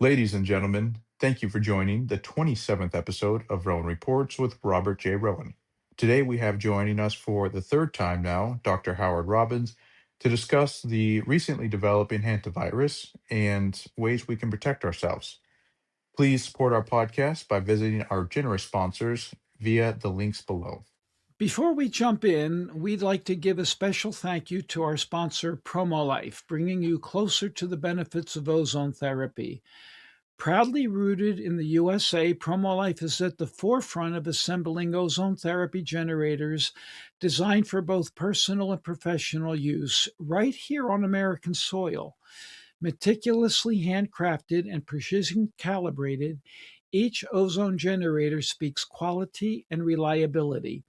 Ladies and gentlemen, thank you for joining the 27th episode of Rowen Reports with Robert J. Rowen. Today we have joining us for the third time now Dr. Howard Robbins to discuss the recently developing hantavirus and ways we can protect ourselves. Please support our podcast by visiting our generous sponsors via the links below. Before we jump in, we'd like to give a special thank you to our sponsor, PROMOLIFE, bringing you closer to the benefits of ozone therapy. Proudly rooted in the USA, PROMOLIFE is at the forefront of assembling ozone therapy generators designed for both personal and professional use right here on American soil. Meticulously handcrafted and precision calibrated, each ozone generator speaks quality and reliability.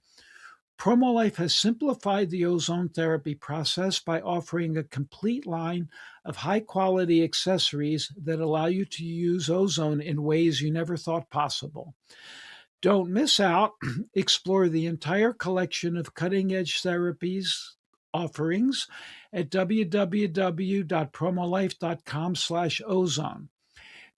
PromoLife has simplified the ozone therapy process by offering a complete line of high quality accessories that allow you to use ozone in ways you never thought possible. Don't miss out. Explore the entire collection of cutting edge therapies offerings at www.promolife.com/ozone.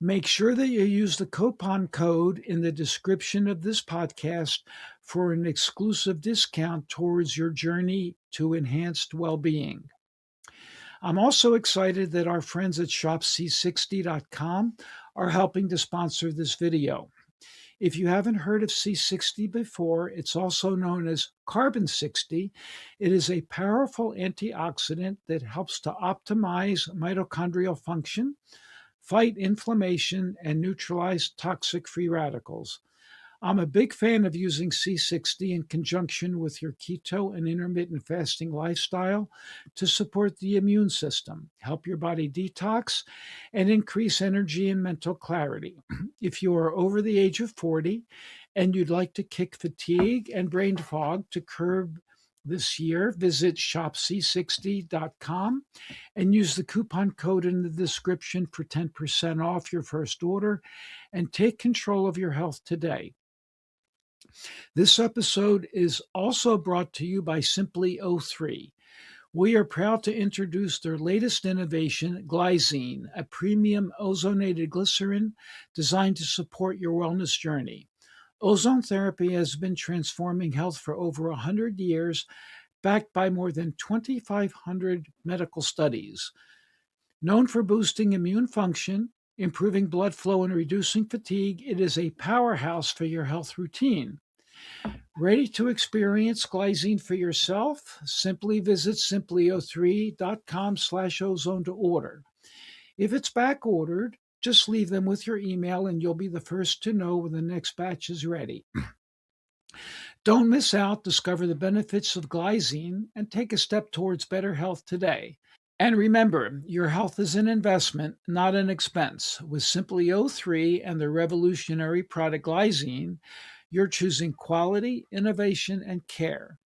Make sure that you use the coupon code in the description of this podcast for an exclusive discount towards your journey to enhanced well being. I'm also excited that our friends at shopc60.com are helping to sponsor this video. If you haven't heard of C60 before, it's also known as Carbon 60. It is a powerful antioxidant that helps to optimize mitochondrial function, fight inflammation, and neutralize toxic free radicals. I'm a big fan of using C60 in conjunction with your keto and intermittent fasting lifestyle to support the immune system, help your body detox, and increase energy and mental clarity. If you are over the age of 40 and you'd like to kick fatigue and brain fog to curb this year, visit shopc60.com and use the coupon code in the description for 10% off your first order and take control of your health today. This episode is also brought to you by Simply O3. We are proud to introduce their latest innovation, Glycine, a premium ozonated glycerin designed to support your wellness journey. Ozone therapy has been transforming health for over 100 years, backed by more than 2,500 medical studies. Known for boosting immune function, improving blood flow, and reducing fatigue, it is a powerhouse for your health routine. Ready to experience Glycine for yourself? Simply visit simply03.com/ozone to order. If it's back ordered, just leave them with your email and you'll be the first to know when the next batch is ready. Don't miss out. Discover the benefits of Glycine and take a step towards better health today. And remember, your health is an investment, not an expense. With Simply O3 and the revolutionary product Glycine, you're choosing quality, innovation, and care.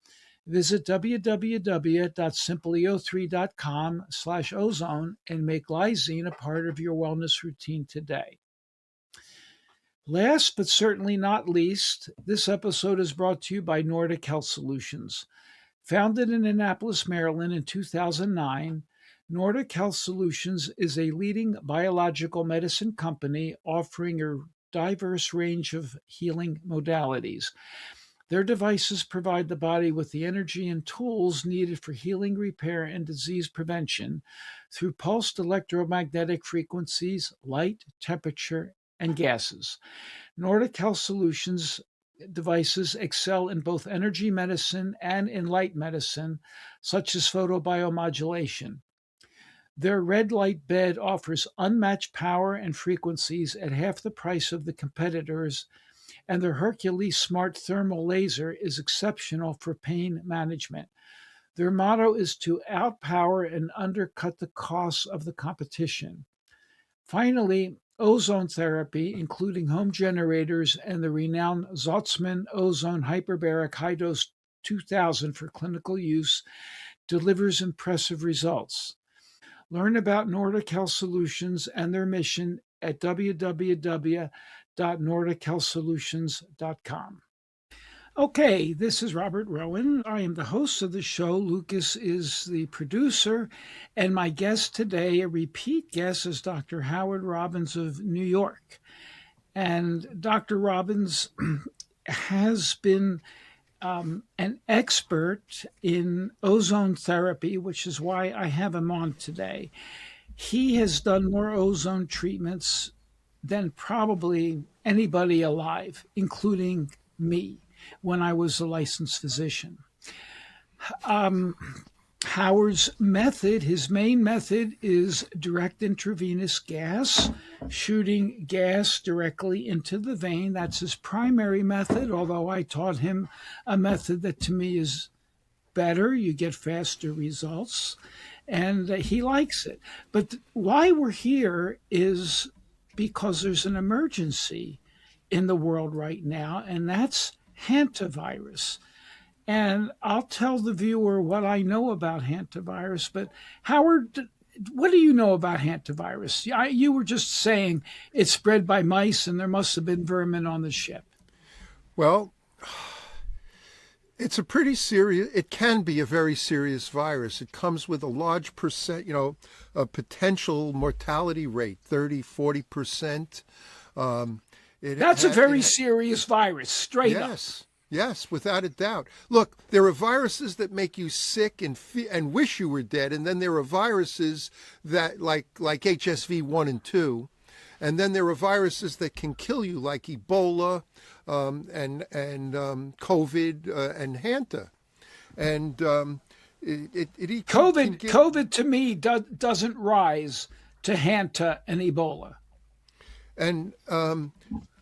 Visit www.simply03.com/ozone and make Glycine a part of your wellness routine today. Last but certainly not least, this episode is brought to you by NORDIC Health Solutions. Founded in Annapolis, Maryland in 2009, NORDIC Health Solutions is a leading biological medicine company offering a diverse range of healing modalities. Their devices provide the body with the energy and tools needed for healing, repair, and disease prevention through pulsed electromagnetic frequencies, light, temperature, and gases. NORDIC Health Solutions devices excel in both energy medicine and in light medicine, such as photobiomodulation. Their red light bed offers unmatched power and frequencies at half the price of the competitors, and their Hercules Smart Thermal Laser is exceptional for pain management. Their motto is to outpower and undercut the costs of the competition. Finally, ozone therapy, including home generators and the renowned Zotzman Ozone Hyperbaric High Dose 2000 for clinical use, delivers impressive results. Learn about NORDIC Health Solutions and their mission at www.nordichealthsolutions.com. Okay, this is Robert Rowen. I am the host of the show. Lucas is the producer. And my guest today, a repeat guest, is Dr. Howard Robbins of New York. And Dr. Robbins has been an expert in ozone therapy, which is why I have him on today. He has done more ozone treatments than probably anybody alive, including me when I was a licensed physician. Howard's method, his main method, is direct intravenous gas, shooting gas directly into the vein. That's his primary method, although I taught him a method that to me is better. You get faster results, and he likes it. But why we're here is because there's an emergency in the world right now, and that's hantavirus. And I'll tell the viewer what I know about hantavirus. But Howard, what do you know about hantavirus? You were just saying it's spread by mice, and there must have been vermin on the ship. Well, it can be a very serious virus. It comes with a large percent, a potential mortality rate, 30, 40%. That's a very serious virus, straight up. Yes, without a doubt. Look, there are viruses that make you sick and wish you were dead, and then there are viruses that like HSV1 and 2, and then there are viruses that can kill you, like Ebola and COVID and Hanta. And COVID to me doesn't rise to Hanta and Ebola. And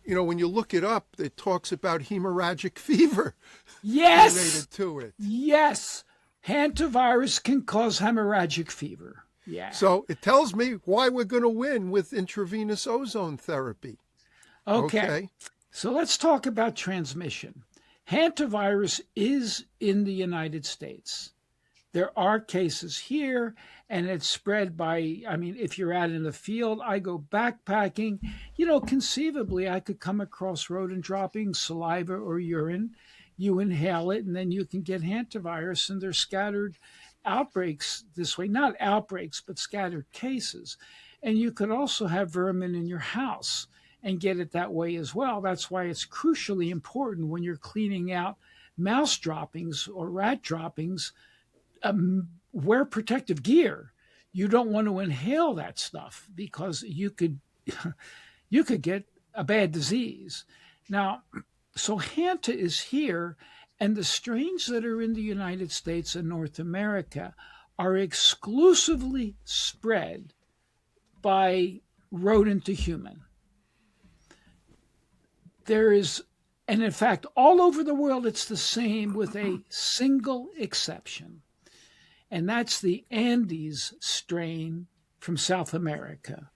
when you look it up, it talks about hemorrhagic fever. Yes. Related to it. Yes. Hantavirus can cause hemorrhagic fever. Yeah. So it tells me why we're going to win with intravenous ozone therapy. Okay. So let's talk about transmission. Hantavirus is in the United States. There are cases here, and it's spread by, if you're out in the field, I go backpacking, conceivably I could come across rodent droppings, saliva, or urine. You inhale it, and then you can get hantavirus, and there's scattered outbreaks this way. Not outbreaks, but scattered cases. And you could also have vermin in your house and get it that way as well. That's why it's crucially important when you're cleaning out mouse droppings or rat droppings, wear protective gear. You don't want to inhale that stuff because you could get a bad disease. Now, so Hanta is here, and the strains that are in the United States and North America are exclusively spread by rodent to human. And in fact, all over the world, it's the same with a single exception. And that's the Andes strain from South America.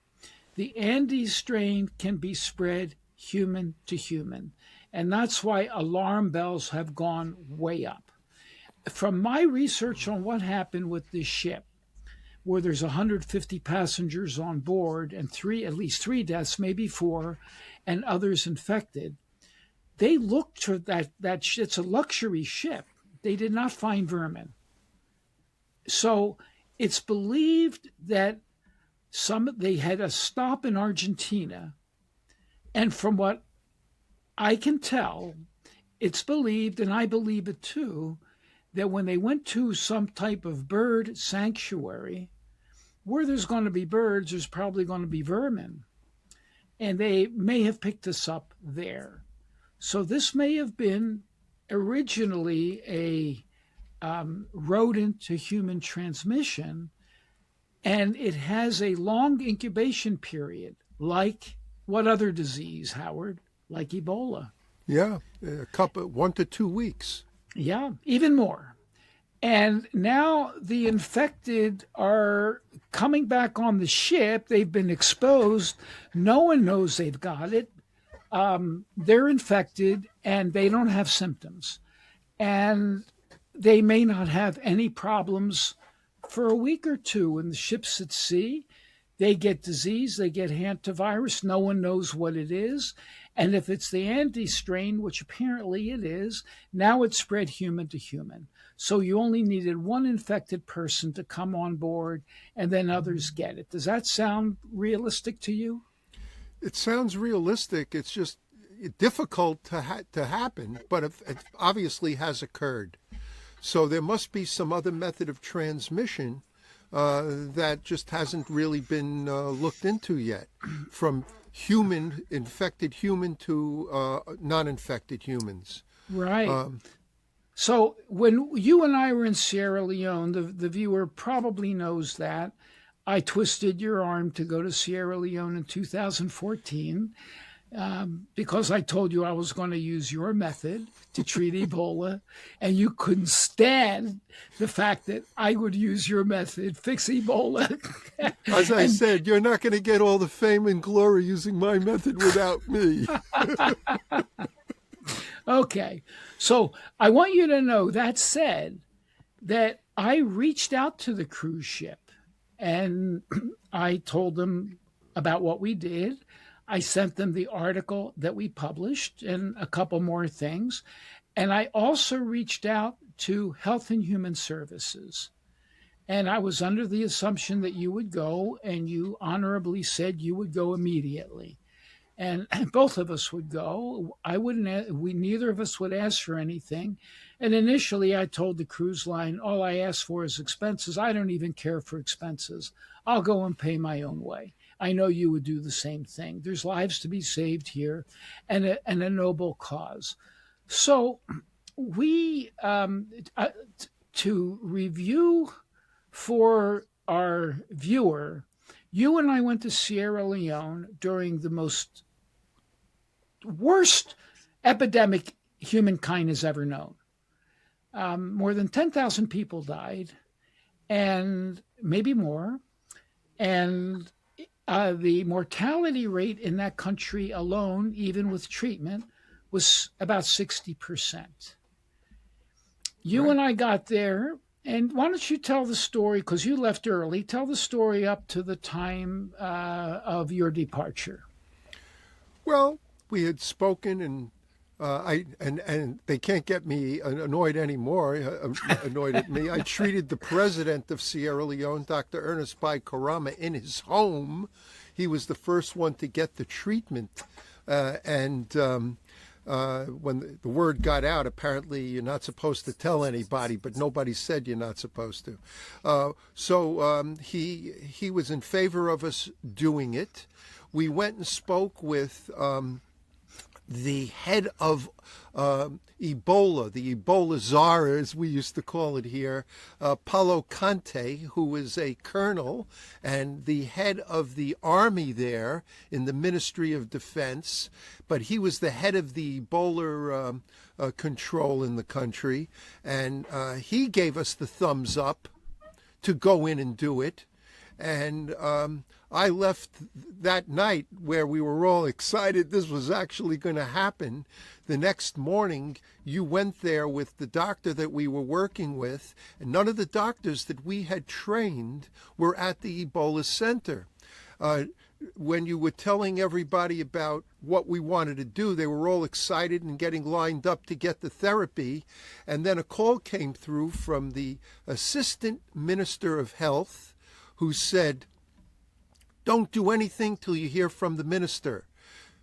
The Andes strain can be spread human to human. And that's why alarm bells have gone way up. From my research on what happened with this ship, where there's 150 passengers on board and at least three deaths, maybe four, and others infected, they looked for that it's a luxury ship. They did not find vermin. So it's believed that they had a stop in Argentina, and from what I can tell, it's believed, and I believe it too, that when they went to some type of bird sanctuary, where there's going to be birds, there's probably going to be vermin, and they may have picked this up there. So this may have been originally a rodent to human transmission, and it has a long incubation period. Like what other disease, Howard? Like Ebola. Yeah, 1 to 2 weeks. Yeah, even more. And now the infected are coming back on the ship. They've been exposed. No one knows they've got it. They're infected and they don't have symptoms. And they may not have any problems for a week or two when the ship's at sea. They get disease, they get hantavirus, no one knows what it is. And if it's the anti strain, which apparently it is, now it's spread human to human. So you only needed one infected person to come on board, and then others get it. Does that sound realistic to you? It sounds realistic. It's just difficult to happen, but it obviously has occurred. So there must be some other method of transmission that just hasn't really been looked into yet, from infected human to non-infected humans. Right. So when you and I were in Sierra Leone, the viewer probably knows that I twisted your arm to go to Sierra Leone in 2014 because I told you I was going to use your method to treat Ebola, and you couldn't stand the fact that I would use your method, fix Ebola. As I said, you're not going to get all the fame and glory using my method without me. Okay, so I want you to know, that said, that I reached out to the cruise ship and I told them about what we did. I sent them the article that we published and a couple more things. And I also reached out to Health and Human Services. And I was under the assumption that you would go, and you honorably said you would go immediately. And both of us would go. Neither of us would ask for anything. And initially I told the cruise line, all I ask for is expenses. I don't even care for expenses. I'll go and pay my own way. I know you would do the same thing. There's lives to be saved here, and a noble cause. So we, to review for our viewer, you and I went to Sierra Leone during the most worst epidemic humankind has ever known. More than 10,000 people died, and maybe more. And the mortality rate in that country alone, even with treatment, was about 60%. You Right. and I got there, and why don't you tell the story, because you left early, tell the story up to the time of your departure. Well, we had spoken, and and they can't get me annoyed anymore. Annoyed at me. I treated the president of Sierra Leone, Dr. Ernest Bai Karama, in his home. He was the first one to get the treatment, and when the word got out, apparently you're not supposed to tell anybody, but nobody said you're not supposed to. So he was in favor of us doing it. We went and spoke with the head of Ebola, the Ebola czar, as we used to call it here, Paulo Conte, who was a colonel and the head of the army there in the Ministry of Defense, but he was the head of the Ebola control in the country, and he gave us the thumbs up to go in and do it. And I left that night where we were all excited this was actually going to happen. The next morning, you went there with the doctor that we were working with, and none of the doctors that we had trained were at the Ebola Center. When you were telling everybody about what we wanted to do, they were all excited and getting lined up to get the therapy. And then a call came through from the Assistant Minister of Health, who said, don't do anything till you hear from the minister,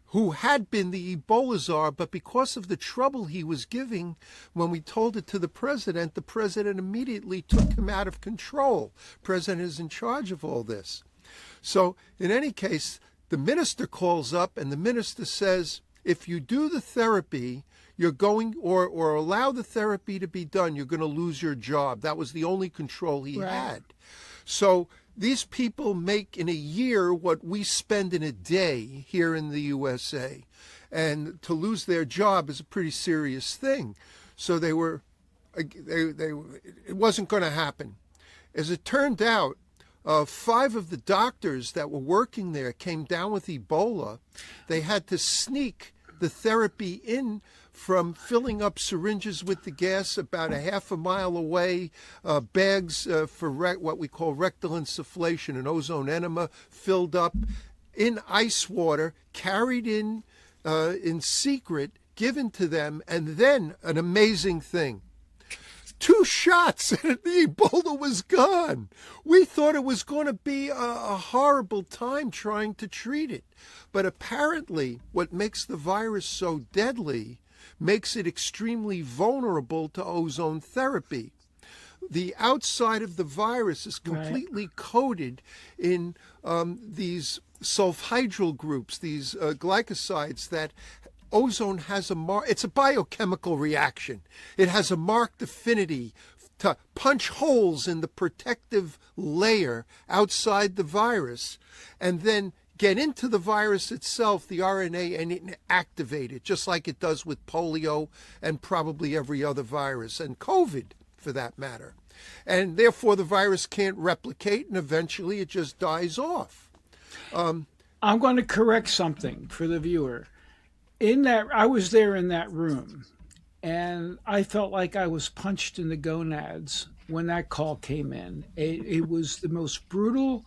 who had been the Ebola czar, but because of the trouble he was giving, when we told it to the president immediately took him out of control. The president is in charge of all this. So in any case, the minister calls up and the minister says, if you do the therapy, you're going, or allow the therapy to be done, you're going to lose your job. That was the only control he had. So these people make in a year what we spend in a day here in the USA. And to lose their job is a pretty serious thing. So it wasn't going to happen. As it turned out, 5 of the doctors that were working there came down with Ebola. They had to sneak the therapy in from filling up syringes with the gas about a half a mile away, bags for what we call rectal insufflation, an ozone enema filled up in ice water, carried in secret, given to them, and then an amazing thing. 2 shots and the Ebola was gone. We thought it was going to be a horrible time trying to treat it. But apparently what makes the virus so deadly makes it extremely vulnerable to ozone therapy. The outside of the virus is completely coated in these sulfhydryl groups, these glycosides that ozone has it's a biochemical reaction. It has a marked affinity to punch holes in the protective layer outside the virus and then get into the virus itself, the RNA, and activate it, just like it does with polio and probably every other virus, and COVID for that matter. And therefore the virus can't replicate, and eventually it just dies off. I'm going to correct something for the viewer. I was there in that room, and I felt like I was punched in the gonads when that call came in. It was the most brutal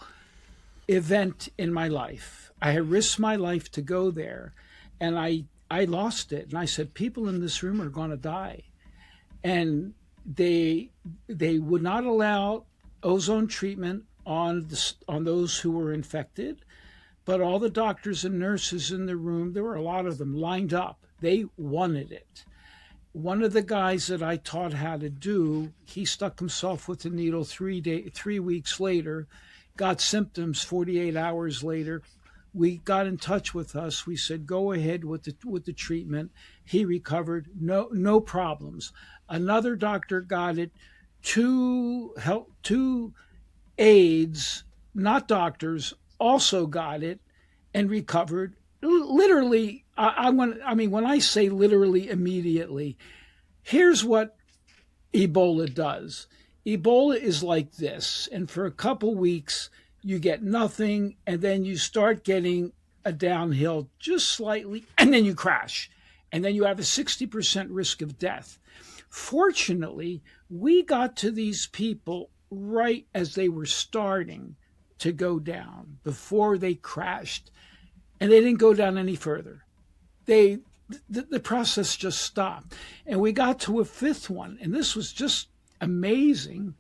event in my life. I had risked my life to go there, and I lost it. And I said, people in this room are going to die. And they would not allow ozone treatment on those who were infected. But all the doctors and nurses in the room, there were a lot of them lined up. They wanted it. One of the guys that I taught how to do, he stuck himself with the needle 3 weeks later, got symptoms 48 hours later. We got in touch with us. We said, go ahead with the treatment. He recovered, no problems. Another doctor got it. Two aides, not doctors, also got it and recovered. Literally, when I say literally immediately, here's what Ebola does. Ebola is like this, and for a couple weeks, you get nothing, and then you start getting a downhill just slightly, and then you crash, and then you have a 60% risk of death. Fortunately, we got to these people right as they were starting to go down, before they crashed, and they didn't go down any further. The process just stopped, and we got to a 5th one, and this was just amazing.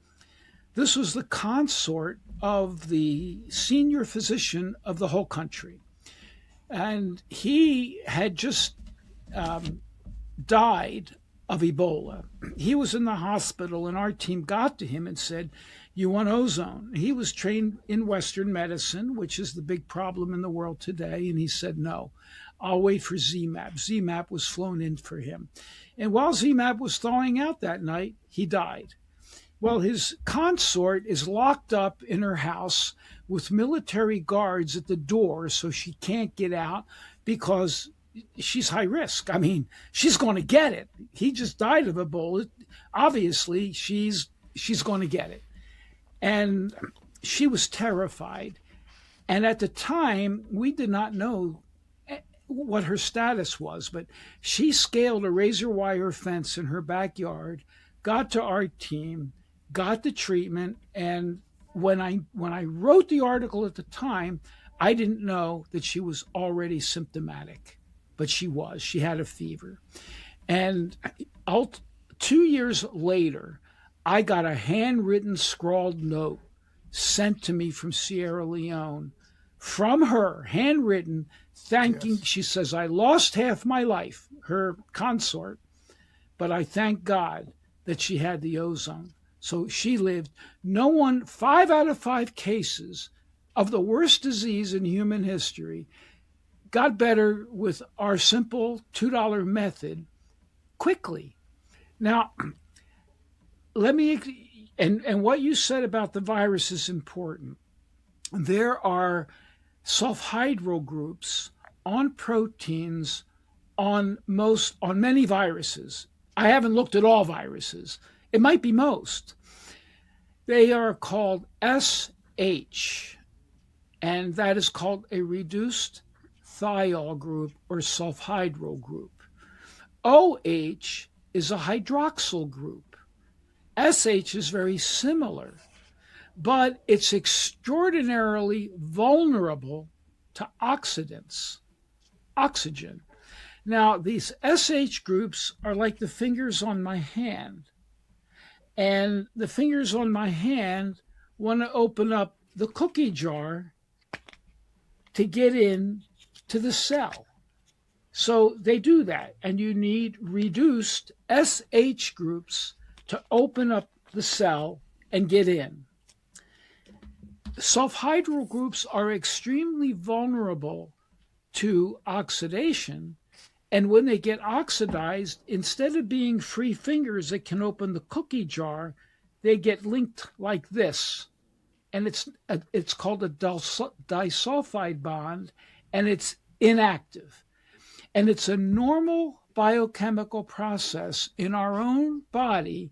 This was the consort of the senior physician of the whole country, and he had just died of Ebola. He was in the hospital, and our team got to him and said, you want ozone? He was trained in Western medicine, which is the big problem in the world today. And he said, no, I'll wait for ZMAP. ZMAP was flown in for him. And while ZMAP was thawing out that night, he died. Well, his consort is locked up in her house with military guards at the door, so she can't get out because she's high risk. I mean, she's going to get it. He just died of Ebola. Obviously, she's going to get it. And she was terrified. And at the time, we did not know what her status was, but she scaled a razor wire fence in her backyard, got to our team, got the treatment. And when I wrote the article at the time, I didn't know that she was already symptomatic, but she was. She had a fever. And 2 years later, I got a handwritten, scrawled note sent to me from Sierra Leone, from her, handwritten, thanking. Yes. She says, I lost half my life, her consort, but I thank God that she had the ozone. So she lived. No one, 5 out of 5 cases of the worst disease in human history got better with our simple $2 method quickly. Now, and what you said about the virus is important. There are sulfhydryl groups on proteins on many viruses. I haven't looked at all viruses. It might be most. They are called SH, and that is called a reduced thiol group or sulfhydryl group. OH is a hydroxyl group. SH is very similar, but it's extraordinarily vulnerable to oxidants, oxygen. Now, these SH groups are like the fingers on my hand. And the fingers on my hand want to open up the cookie jar to get in to the cell. So they do that, and you need reduced SH groups to open up the cell and get in. Sulfhydryl groups are extremely vulnerable to oxidation, and when they get oxidized, instead of being free fingers that can open the cookie jar, they get linked like this. And it's called a disulfide bond, and it's inactive. And it's a normal biochemical process in our own body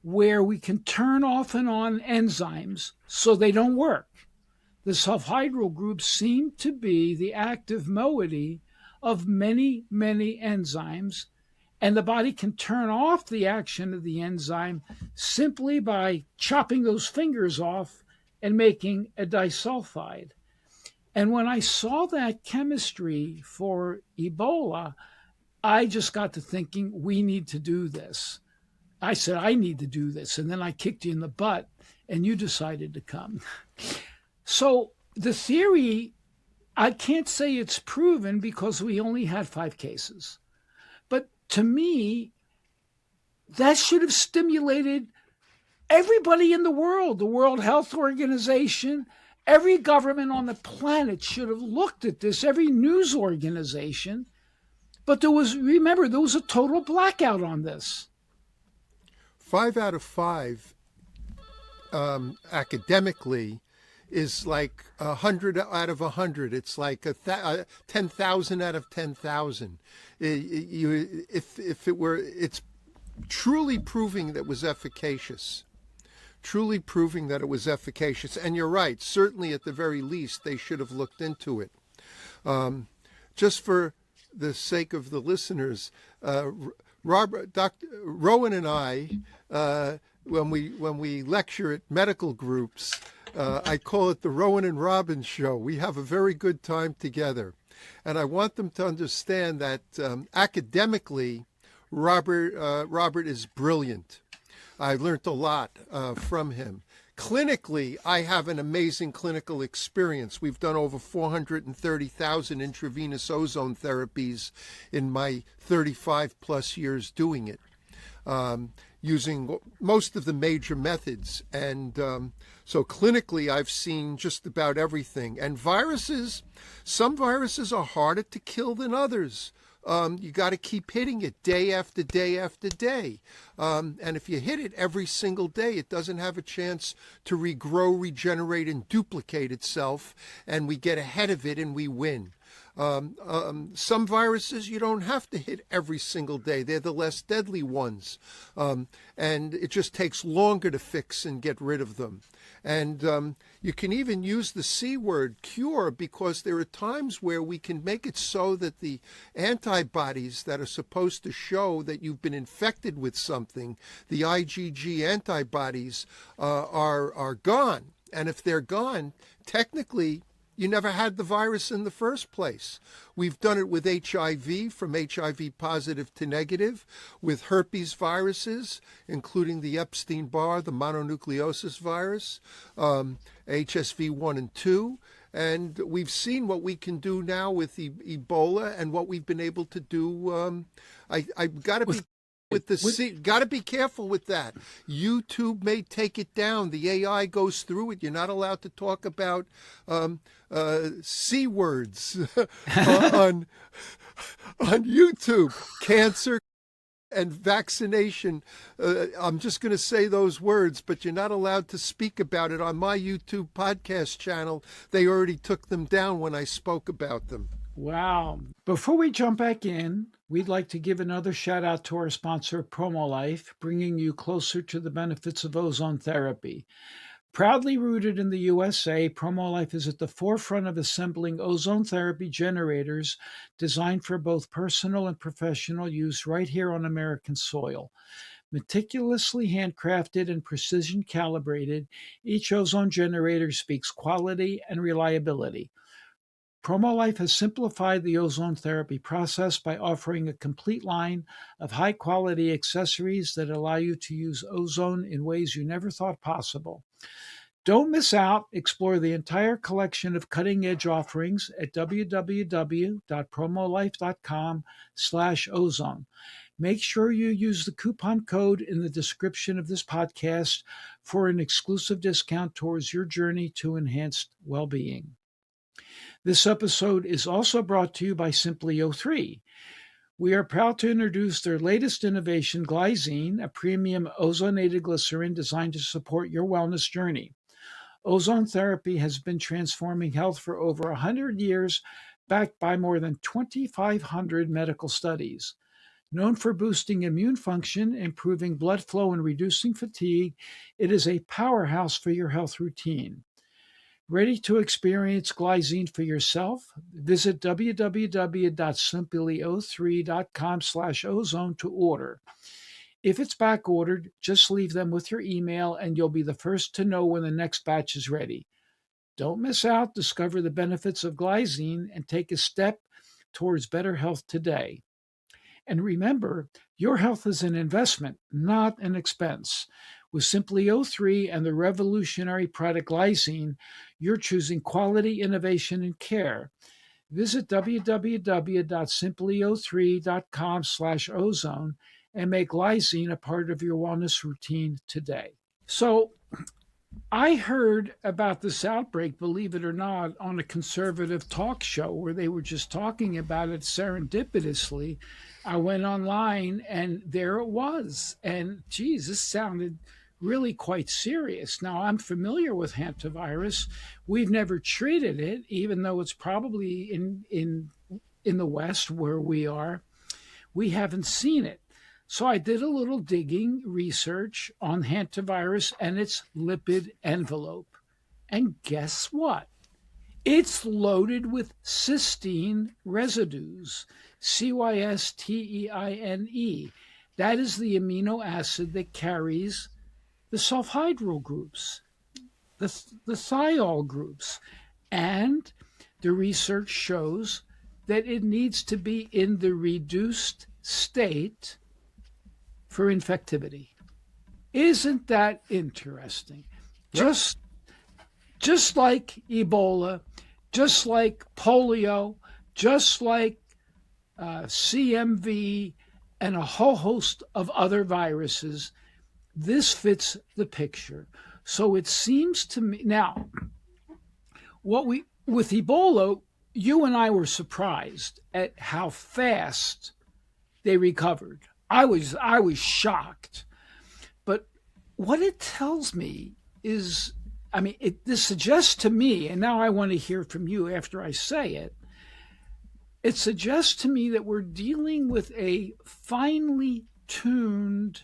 where we can turn off and on enzymes so they don't work. The sulfhydryl groups seem to be the active moiety of many, many enzymes, and the body can turn off the action of the enzyme simply by chopping those fingers off and making a disulfide. And when I saw that chemistry for Ebola, I just got to thinking, we need to do this. I said, I need to do this. And then I kicked you in the butt, and you decided to come. So the theory, I can't say it's proven because we only had 5 cases. But to me, that should have stimulated everybody in the World Health Organization, every government on the planet should have looked at this, every news organization. But there was a total blackout on this. 5 out of 5 academically is like 100 out of 100. It's like 10,000 out of 10,000. It's truly proving that it was efficacious. Truly proving that it was efficacious. And you're right, certainly at the very least, they should have looked into it. Just for the sake of the listeners, Dr. Rowen and I, when we lecture at medical groups, I call it the Rowen and Robin Show. We have a very good time together. And I want them to understand that academically, Robert is brilliant. I learned a lot from him. Clinically, I have an amazing clinical experience. We've done over 430,000 intravenous ozone therapies in my 35 plus years doing it, using most of the major methods. And so clinically, I've seen just about everything. And some viruses are harder to kill than others. You got to keep hitting it day after day after day. And if you hit it every single day, it doesn't have a chance to regrow, regenerate, and duplicate itself. And we get ahead of it and we win. Some viruses you don't have to hit every single day. They're the less deadly ones. And it just takes longer to fix and get rid of them. And you can even use the C word, cure, because there are times where we can make it so that the antibodies that are supposed to show that you've been infected with something, the IgG antibodies, are gone. And if they're gone, technically, you never had the virus in the first place. We've done it with HIV, from HIV positive to negative, with herpes viruses, including the Epstein-Barr, the mononucleosis virus, HSV 1 and 2. And we've seen what we can do now with Ebola and what we've been able to do. I've got to be... got to be careful with that. YouTube may take it down. The AI goes through it. You're not allowed to talk about C words on YouTube. Cancer and vaccination. I'm just going to say those words, but you're not allowed to speak about it on my YouTube podcast channel. They already took them down when I spoke about them. Wow. Before we jump back in, we'd like to give another shout out to our sponsor, PROMOLIFE, bringing you closer to the benefits of ozone therapy. Proudly rooted in the USA, PROMOLIFE is at the forefront of assembling ozone therapy generators designed for both personal and professional use right here on American soil. Meticulously handcrafted and precision calibrated, each ozone generator speaks quality and reliability. PROMOLIFE has simplified the ozone therapy process by offering a complete line of high quality accessories that allow you to use ozone in ways you never thought possible. Don't miss out. Explore the entire collection of cutting-edge offerings at www.promolife.com/ozone. Make sure you use the coupon code in the description of this podcast for an exclusive discount towards your journey to enhanced well-being. This episode is also brought to you by Simply O3. We are proud to introduce their latest innovation, Glycine, a premium ozonated glycerin designed to support your wellness journey. Ozone therapy has been transforming health for over 100 years, backed by more than 2,500 medical studies. Known for boosting immune function, improving blood flow, and reducing fatigue, it is a powerhouse for your health routine. Ready to experience Glycine for yourself? Visit www.simplyo3.com/ozone to order. If it's back ordered, just leave them with your email and you'll be the first to know when the next batch is ready. Don't miss out. Discover the benefits of Glycine and take a step towards better health today. And remember, your health is an investment, not an expense. With Simply O3 and the revolutionary product Glycine, you're choosing quality, innovation, and care. Visit www.simplyo3.com/ozone and make Glycine a part of your wellness routine today. So, I heard about this outbreak, believe it or not, on a conservative talk show where they were just talking about it serendipitously. I went online and there it was. And geez, this sounded really quite serious. Now, I'm familiar with hantavirus. We've never treated it, even though it's probably in the West where we are. We haven't seen it. So I did a little digging research on hantavirus and its lipid envelope. And guess what? It's loaded with cysteine residues, cysteine. That is the amino acid that carries the sulfhydryl groups, the thiol groups. And the research shows that it needs to be in the reduced state for infectivity. Isn't that interesting? Yep. Just like Ebola, just like polio, just like CMV, and a whole host of other viruses, this fits the picture. So it seems to me now, with Ebola, you and I were surprised at how fast they recovered. I was shocked. But what it tells me is, this suggests to me, and now I want to hear from you after I say it, it suggests to me that we're dealing with a finely tuned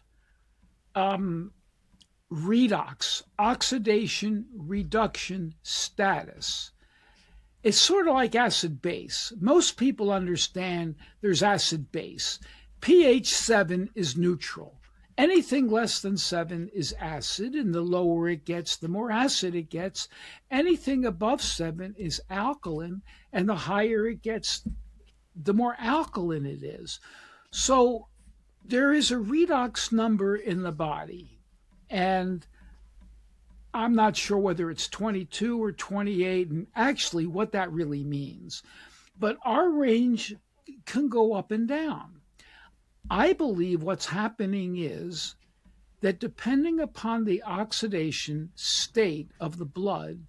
redox, oxidation reduction status. It's sort of like acid base. Most people understand there's acid base. pH 7 is neutral. Anything less than 7 is acid, and the lower it gets, the more acid it gets. Anything above 7 is alkaline, and the higher it gets, the more alkaline it is. So there is a redox number in the body, and I'm not sure whether it's 22 or 28 and actually what that really means. But our range can go up and down. I believe what's happening is that depending upon the oxidation state of the blood,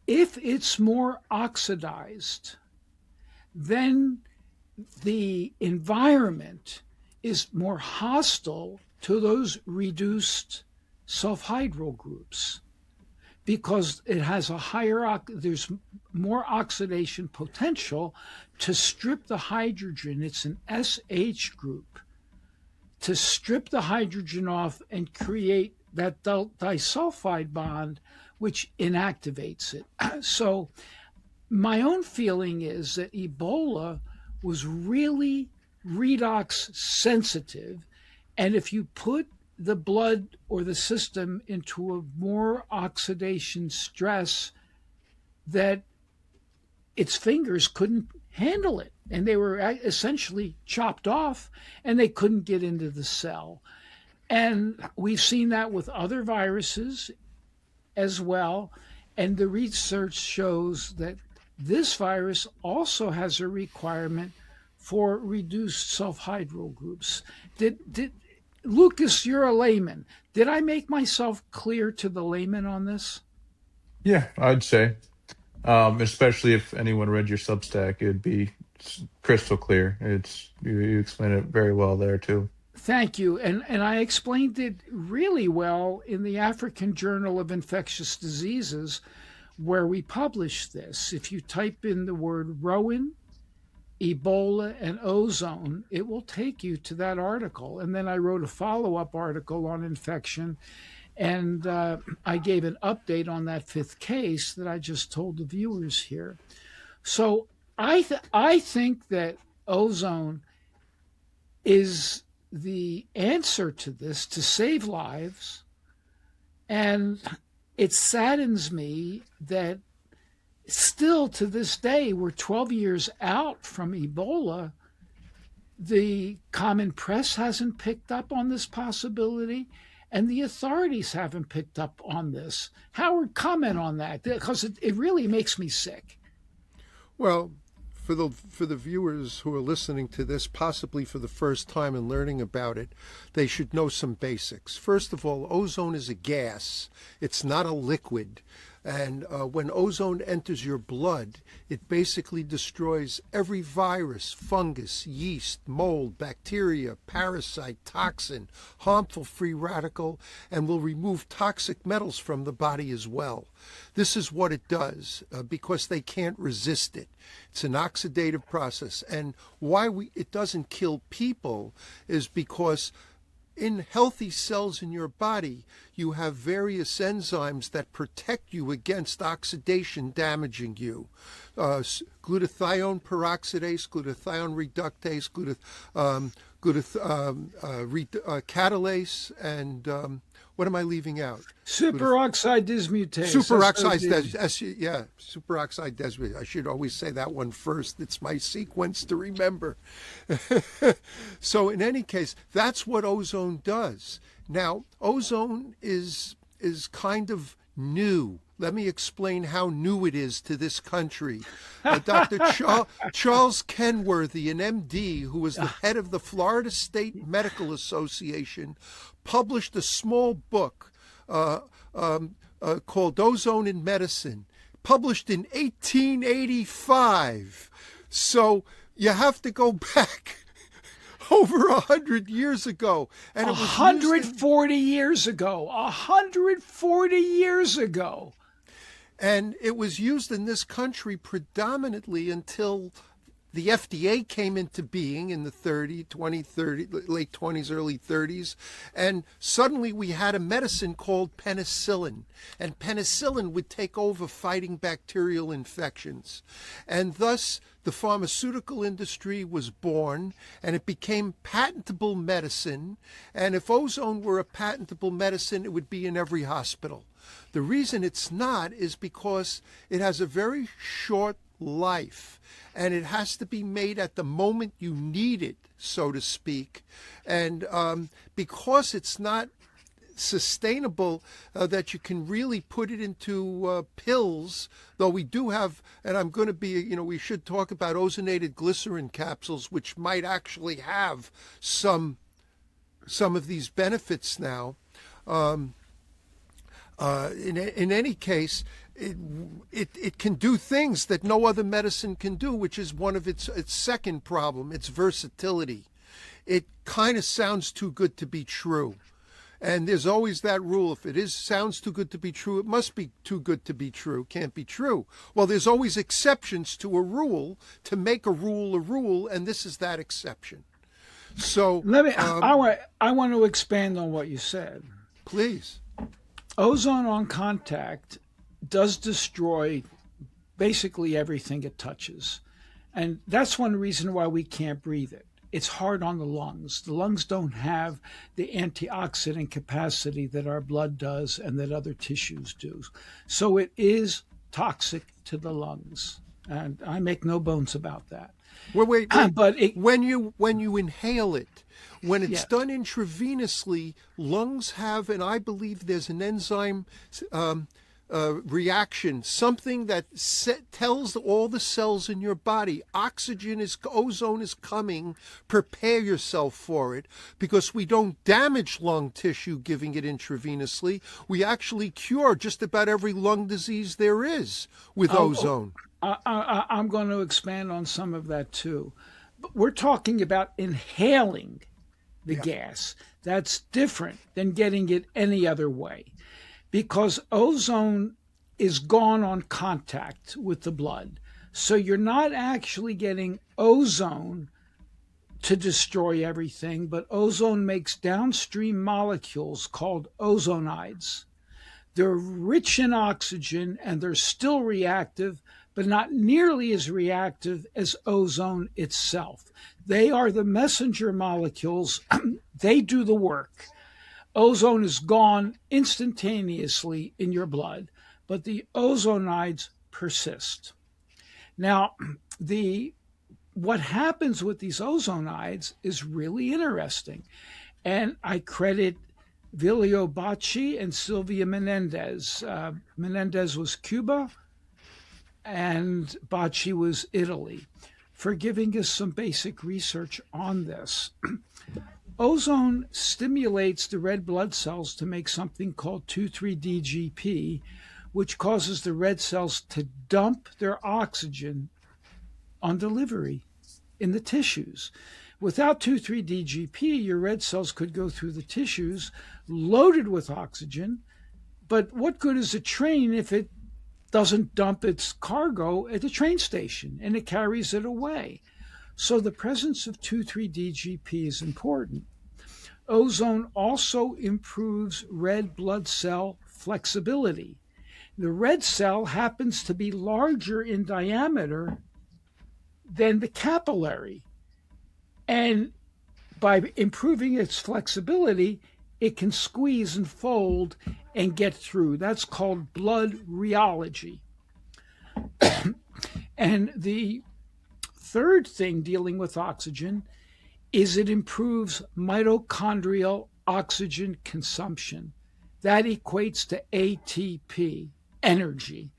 if it's more oxidized, then the environment is more hostile to those reduced sulfhydryl groups because it has a higher, there's more oxidation potential to strip the hydrogen. It's an SH group, to strip the hydrogen off and create that disulfide bond, which inactivates it. So my own feeling is that Ebola was really redox sensitive. And if you put the blood or the system into a more oxidation stress, that its fingers couldn't handle it. And they were essentially chopped off and they couldn't get into the cell. And we've seen that with other viruses as well. And the research shows that this virus also has a requirement for reduced sulfhydryl groups. Did Lucas, you're a layman. Did I make myself clear to the layman on this? Yeah, I'd say, especially if anyone read your Substack, it'd be crystal clear. You explain it very well there too. Thank you. And I explained it really well in the African Journal of Infectious Diseases, where we published this. If you type in the word Rowen, Ebola, and ozone, it will take you to that article. And then I wrote a follow-up article on infection, and I gave an update on that fifth case that I just told the viewers here. So I think that ozone is the answer to this, to save lives. And it saddens me that still to this day, we're 12 years out from Ebola. The common press hasn't picked up on this possibility, and the authorities haven't picked up on this. Howard, comment on that, because it really makes me sick. Well, for the viewers who are listening to this, possibly for the first time and learning about it, they should know some basics. First of all, ozone is a gas. It's not a liquid. And when ozone enters your blood, it basically destroys every virus, fungus, yeast, mold, bacteria, parasite, toxin, harmful free radical, and will remove toxic metals from the body as well. This is what it does because they can't resist it. It's an oxidative process. And why it doesn't kill people is because in healthy cells in your body, you have various enzymes that protect you against oxidation damaging you. Glutathione peroxidase, glutathione reductase, catalase, and what am I leaving out? Superoxide dismutase. Superoxide dismutase. I should always say that one first. It's my sequence to remember. So in any case, that's what ozone does. Now, ozone is kind of new. Let me explain how new it is to this country. Dr. Charles Kenworthy, an MD, who was the head of the Florida State Medical Association, published a small book called Ozone in Medicine, published in 1885. So you have to go back over 100 years ago. And it was 140 years ago. 140 years ago. And it was used in this country predominantly until the FDA came into being in the late 20s, early 30s. And suddenly we had a medicine called penicillin. And penicillin would take over fighting bacterial infections. And thus the pharmaceutical industry was born, and it became patentable medicine. And if ozone were a patentable medicine, it would be in every hospital. The reason it's not is because it has a very short life, and it has to be made at the moment you need it, so to speak. And because it's not sustainable that you can really put it into pills, though we do have, and I'm going to be, we should talk about ozonated glycerin capsules, which might actually have some of these benefits now. In any case, it can do things that no other medicine can do, which is one of its second problem, its versatility. It kind of sounds too good to be true. And there's always that rule. If it sounds too good to be true, it must be too good to be true. Can't be true. Well, there's always exceptions to a rule to make a rule, and this is that exception. So I want to expand on what you said. Please. Ozone on contact does destroy basically everything it touches. And that's one reason why we can't breathe it. It's hard on the lungs. The lungs don't have the antioxidant capacity that our blood does and that other tissues do. So it is toxic to the lungs. And I make no bones about that. Well, wait. But when you inhale it, when it's Yeah. done intravenously, lungs have, and I believe there's an enzyme reaction, something that tells all the cells in your body, ozone is coming, prepare yourself for it, because we don't damage lung tissue giving it intravenously. We actually cure just about every lung disease there is with ozone. I'm going to expand on some of that too. But we're talking about inhaling the gas. That's different than getting it any other way, because ozone is gone on contact with the blood. So you're not actually getting ozone to destroy everything, but ozone makes downstream molecules called ozonides. They're rich in oxygen and they're still reactive, but not nearly as reactive as ozone itself. They are the messenger molecules. They do the work. Ozone is gone instantaneously in your blood, but the ozonides persist. Now, what happens with these ozonides is really interesting. And I credit Vilio Bacci and Silvia Menendez. Menendez was Cuba and Bacci was Italy, for giving us some basic research on this. Ozone stimulates the red blood cells to make something called 2,3-DGP, which causes the red cells to dump their oxygen on delivery in the tissues. Without 2,3-DGP, your red cells could go through the tissues loaded with oxygen, but what good is a train if it doesn't dump its cargo at the train station and it carries it away? So the presence of 2,3-DGP is important. Ozone also improves red blood cell flexibility. The red cell happens to be larger in diameter than the capillary. And by improving its flexibility, it can squeeze and fold and get through. That's called blood rheology. And the third thing dealing with oxygen is it improves mitochondrial oxygen consumption. That equates to ATP, energy.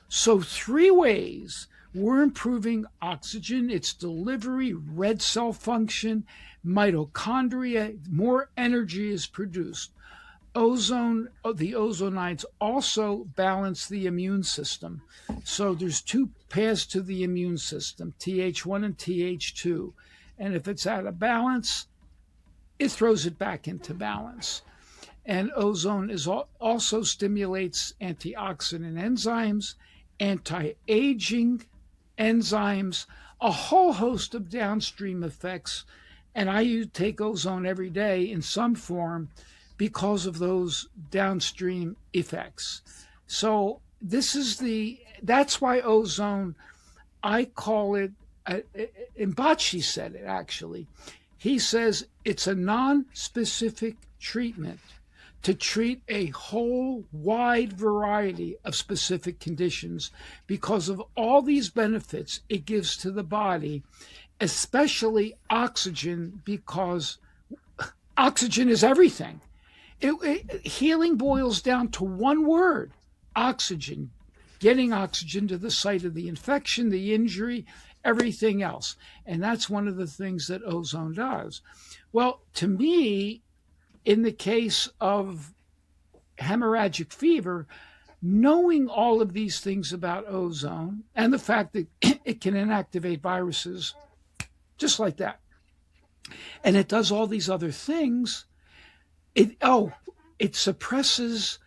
So 3 ways we're improving oxygen, its delivery, red cell function, mitochondria, more energy is produced. The ozonides also balance the immune system. So there's 2 paths to the immune system, Th1 and Th2. And if it's out of balance, it throws it back into balance. And ozone also stimulates antioxidant enzymes, anti-aging enzymes, a whole host of downstream effects. And I take ozone every day in some form because of those downstream effects. So that's why ozone, I call it, and Bacci said it actually. He says it's a non-specific treatment to treat a whole wide variety of specific conditions because of all these benefits it gives to the body, especially oxygen, because oxygen is everything. Healing boils down to one word: oxygen. Getting oxygen to the site of the infection, the injury, everything else. And that's one of the things that ozone does. Well, to me, in the case of hemorrhagic fever, knowing all of these things about ozone and the fact that it can inactivate viruses just like that, and it does all these other things, it suppresses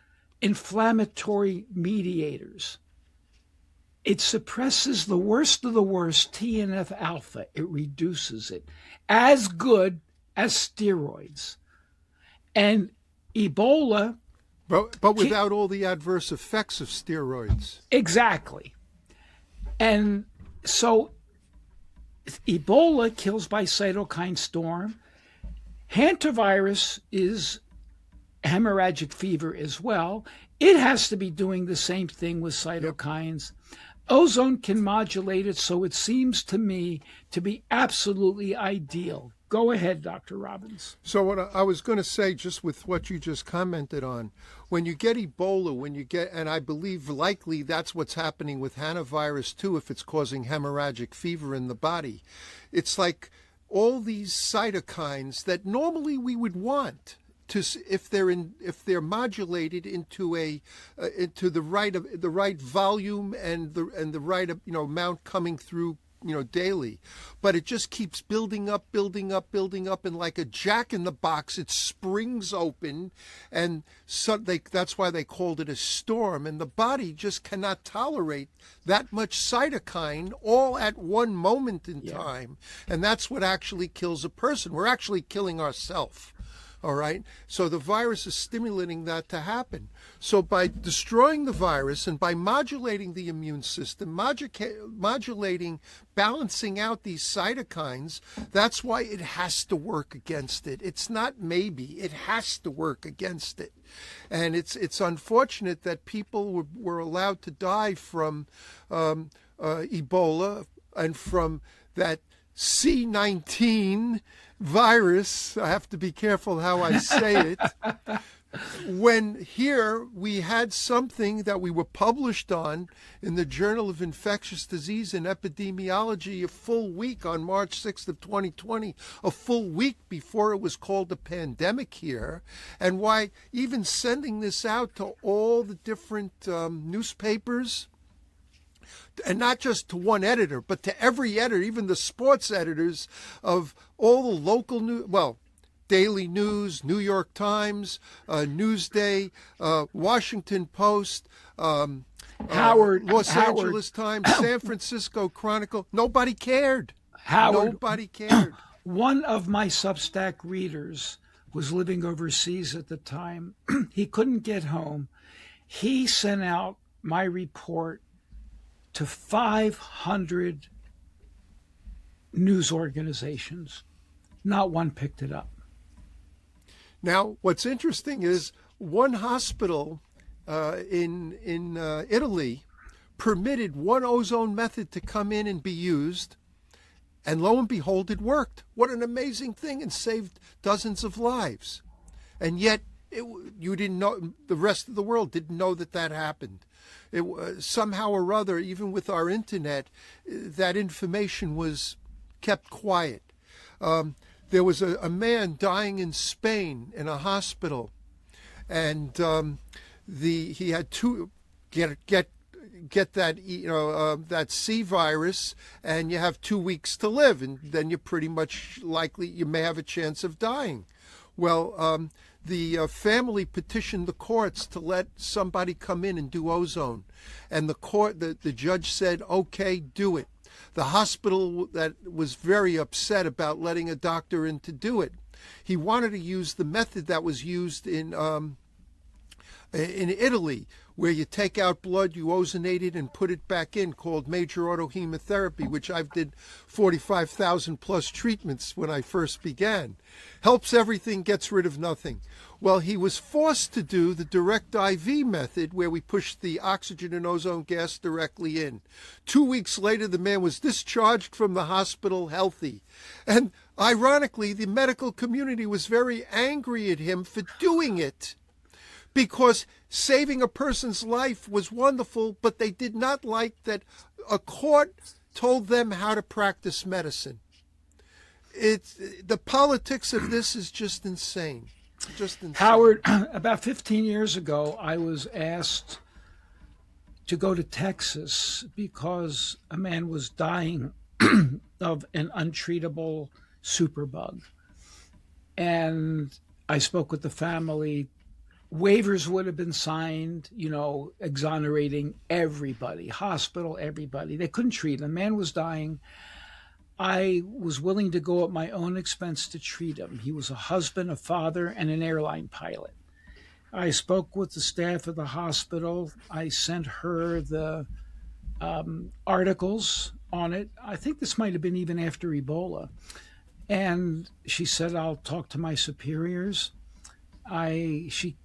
inflammatory mediators. It suppresses the worst of the worst, TNF alpha. It reduces it, as good as steroids. And Ebola. But without all the adverse effects of steroids. Exactly. And so Ebola kills by cytokine storm. Hantavirus is hemorrhagic fever as well. It has to be doing the same thing with cytokines. Ozone can modulate it, so it seems to me to be absolutely ideal. Go ahead, Dr. Robbins. So what I was going to say, just with what you just commented on, when you get Ebola, and I believe likely that's what's happening with Hantavirus too, if it's causing hemorrhagic fever in the body, it's like all these cytokines that normally we would want to, if they're modulated into the right volume and the right amount coming through daily, but it just keeps building up, and like a jack in the box, it springs open, and so that's why they called it a storm. And the body just cannot tolerate that much cytokine all at one moment in time, and that's what actually kills a person. We're actually killing ourselves. All right. So the virus is stimulating that to happen. So by destroying the virus and by modulating the immune system, modulating, balancing out these cytokines, that's why it has to work against it. It's not maybe, it has to work against it. And it's unfortunate that people were allowed to die from Ebola and from that C-19 virus. I have to be careful how I say it. When here we had something that we were published on in the Journal of Infectious Disease and Epidemiology a full week on March 6th of 2020, a full week before it was called a pandemic here, and why even sending this out to all the different newspapers, and not just to one editor, but to every editor, even the sports editors of all the local news, Daily News, New York Times, Newsday, Washington Post, Los Angeles Times, San Francisco Chronicle. Nobody cared. Nobody cared. One of my Substack readers was living overseas at the time. He couldn't get home. He sent out my report to 500 news organizations. Not one picked it up. Now, what's interesting is one hospital in Italy permitted one ozone method to come in and be used, and lo and behold, it worked. What an amazing thing, and saved dozens of lives. And yet, you didn't know, the rest of the world didn't know that happened. Somehow or other, even with our internet, that information was kept quiet. There was a man dying in Spain in a hospital, and he had to get that that C virus, and you have 2 weeks to live, and then you're pretty much likely you may have a chance of dying. Well, the family petitioned the courts to let somebody come in and do ozone, and the judge said, okay, do it. The hospital that was very upset about letting a doctor in to do it. He wanted to use the method that was used in Italy, where you take out blood, you ozonate it, and put it back in, called major autohemotherapy, which I've did 45,000 plus treatments when I first began. Helps everything, gets rid of nothing. Well, he was forced to do the direct IV method, where we push the oxygen and ozone gas directly in. 2 weeks later, the man was discharged from the hospital healthy. And ironically, the medical community was very angry at him for doing it, because saving a person's life was wonderful, but they did not like that a court told them how to practice medicine. The politics of this is just insane. Just insane. Howard, about 15 years ago, I was asked to go to Texas because a man was dying of an untreatable superbug. And I spoke with the family. Waivers would have been signed, exonerating everybody, hospital, everybody. They couldn't treat him. The man was dying. I was willing to go at my own expense to treat him. He was a husband, a father, and an airline pilot. I spoke with the staff of the hospital. I sent her the articles on it. I think this might have been even after Ebola. And she said, I'll talk to my superiors. She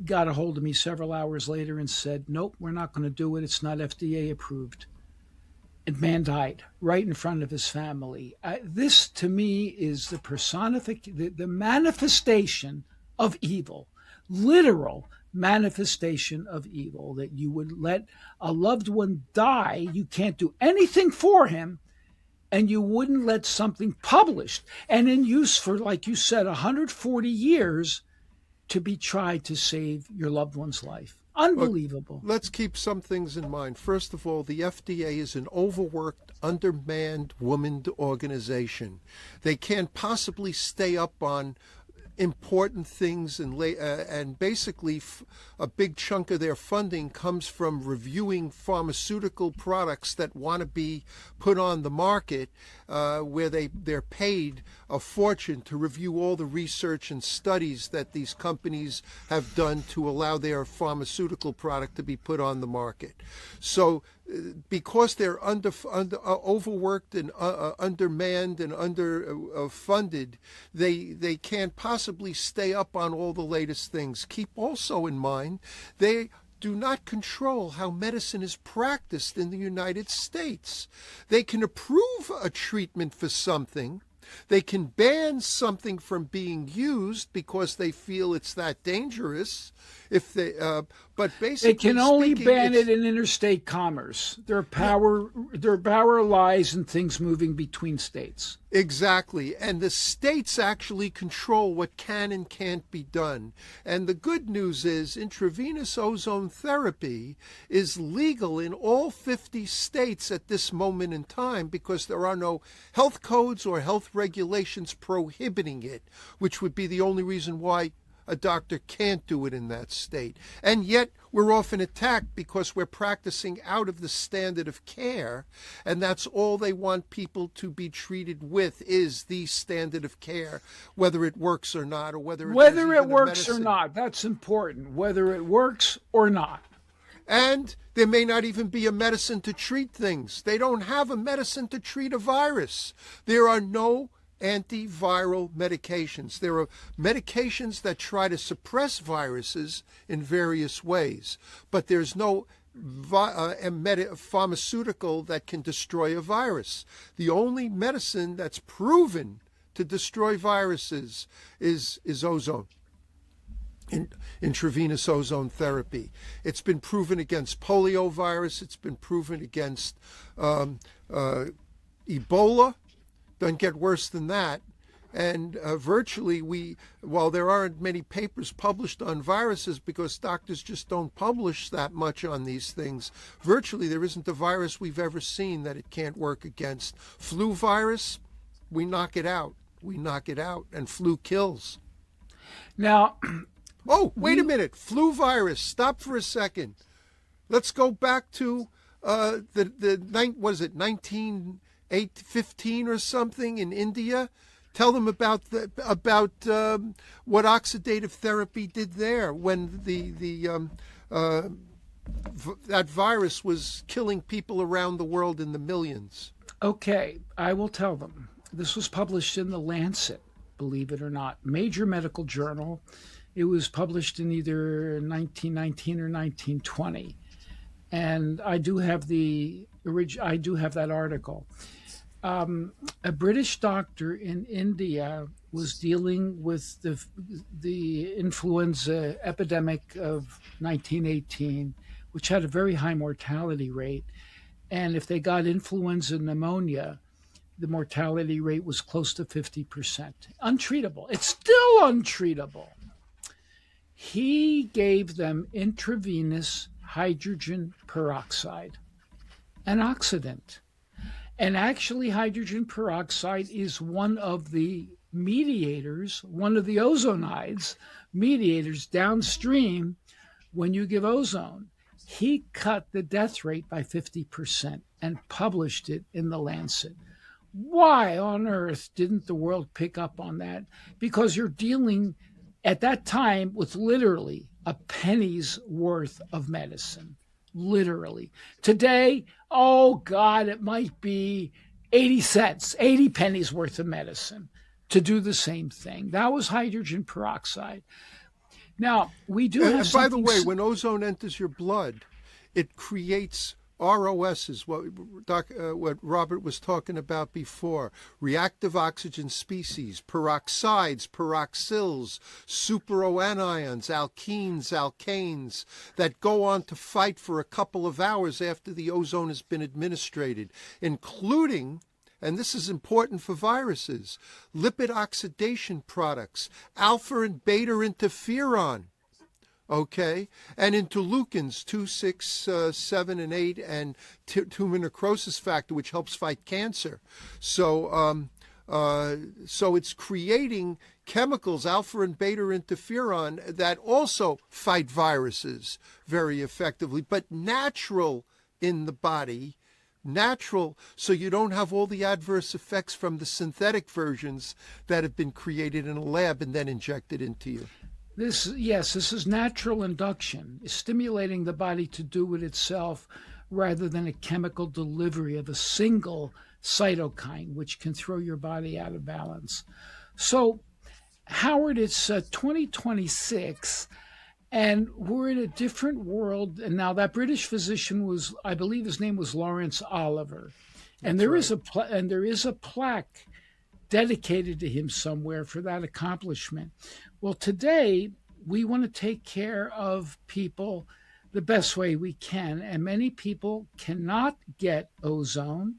got a hold of me several hours later and said, nope, we're not going to do it. It's not FDA approved. And man died right in front of his family. This, to me, is the manifestation of evil, literal manifestation of evil, that you would let a loved one die. You can't do anything for him, and you wouldn't let something published and in use for, like you said, 140 years to be tried to save your loved one's life. Unbelievable. Look, let's keep some things in mind. First of all, the FDA is an overworked, undermanned, womaned organization. They can't possibly stay up on important things, and basically a big chunk of their funding comes from reviewing pharmaceutical products that want to be put on the market, where they're paid a fortune to review all the research and studies that these companies have done to allow their pharmaceutical product to be put on the market. So because they're overworked and undermanned and underfunded, they can't possibly stay up on all the latest things. Keep also in mind, they do not control how medicine is practiced in the United States. They can approve a treatment for something. They can ban something from being used because they feel it's that dangerous. But basically, they can only ban it in interstate commerce. Their power lies in things moving between states. Exactly. And the states actually control what can and can't be done. And the good news is intravenous ozone therapy is legal in all 50 states at this moment in time, because there are no health codes or health regulations prohibiting it, which would be the only reason why a doctor can't do it in that state. And yet we're often attacked because we're practicing out of the standard of care, and that's all they want people to be treated with, is the standard of care, whether it works or not, or whether it works or not. That's important, whether it works or not. And there may not even be a medicine to treat things. They don't have a medicine to treat a virus. There are no antiviral medications. There are medications that try to suppress viruses in various ways, but there's no pharmaceutical that can destroy a virus. The only medicine that's proven to destroy viruses is ozone. Intravenous ozone therapy. It's been proven against polio virus. It's been proven against Ebola. Doesn't get worse than that. And virtually, while there aren't many papers published on viruses because doctors just don't publish that much on these things, virtually there isn't a virus we've ever seen that it can't work against. Flu virus, we knock it out. And flu kills. Now, oh, wait a minute. Flu virus. Stop for a second. Let's go back to what is it, 1915 or something in India. Tell them about what oxidative therapy did there when that virus was killing people around the world in the millions. Okay, I will tell them. This was published in The Lancet, believe it or not, major medical journal. It was published in either 1919 or 1920, and I do have that article. A British doctor in India was dealing with the influenza epidemic of 1918, which had a very high mortality rate. And if they got influenza pneumonia, the mortality rate was close to 50%. Untreatable. It's still untreatable. He gave them intravenous hydrogen peroxide, an oxidant. And actually, hydrogen peroxide is one of the mediators, one of the ozonides mediators downstream when you give ozone. He cut the death rate by 50% and published it in The Lancet. Why on earth didn't the world pick up on that? Because you're dealing at that time with literally a penny's worth of medicine, literally. Today, oh God, it might be 80 cents, 80 pennies worth of medicine to do the same thing. That was hydrogen peroxide. Now, we do have And by the something. way, when ozone enters your blood, it creates ROSs, what Robert was talking about before, reactive oxygen species, peroxides, peroxyls, superoanions, alkenes, alkanes, that go on to fight for a couple of hours after the ozone has been administered, including, and this is important for viruses, lipid oxidation products, alpha and beta interferon, okay, and interleukins 2, 6, 7, and 8, and tumor necrosis factor, which helps fight cancer. So it's creating chemicals, alpha and beta interferon, that also fight viruses very effectively, but natural in the body, natural, so you don't have all the adverse effects from the synthetic versions that have been created in a lab and then injected into you. This is natural induction, stimulating the body to do it itself rather than a chemical delivery of a single cytokine, which can throw your body out of balance. So, Howard, it's 2026, and we're in a different world. And now that British physician was, I believe his name was Lawrence Oliver, and there is a plaque dedicated to him somewhere for that accomplishment. Well, today we want to take care of people the best way we can, and many people cannot get ozone.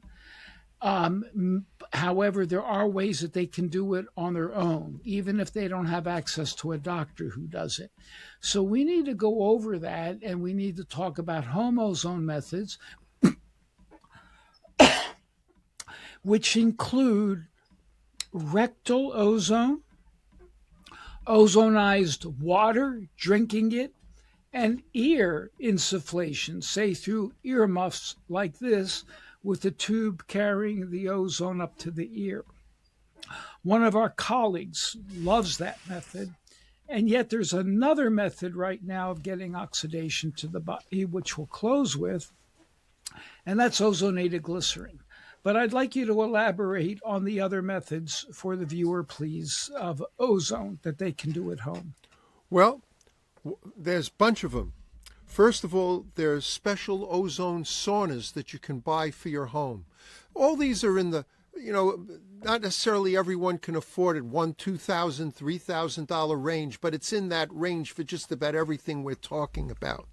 However, there are ways that they can do it on their own, even if they don't have access to a doctor who does it. So we need to go over that, and we need to talk about home ozone methods, which include rectal ozone, ozonized water, drinking it, and ear insufflation, say through earmuffs like this, with a tube carrying the ozone up to the ear. One of our colleagues loves that method, and yet there's another method right now of getting oxidation to the body, which we'll close with, and that's ozonated glycerin. But I'd like you to elaborate on the other methods for the viewer, please, of ozone that they can do at home. Well, there's a bunch of them. First of all, there's special ozone saunas that you can buy for your home. All these are in the, not necessarily everyone can afford it, $1,000, $2,000, $3,000 range, but it's in that range for just about everything we're talking about.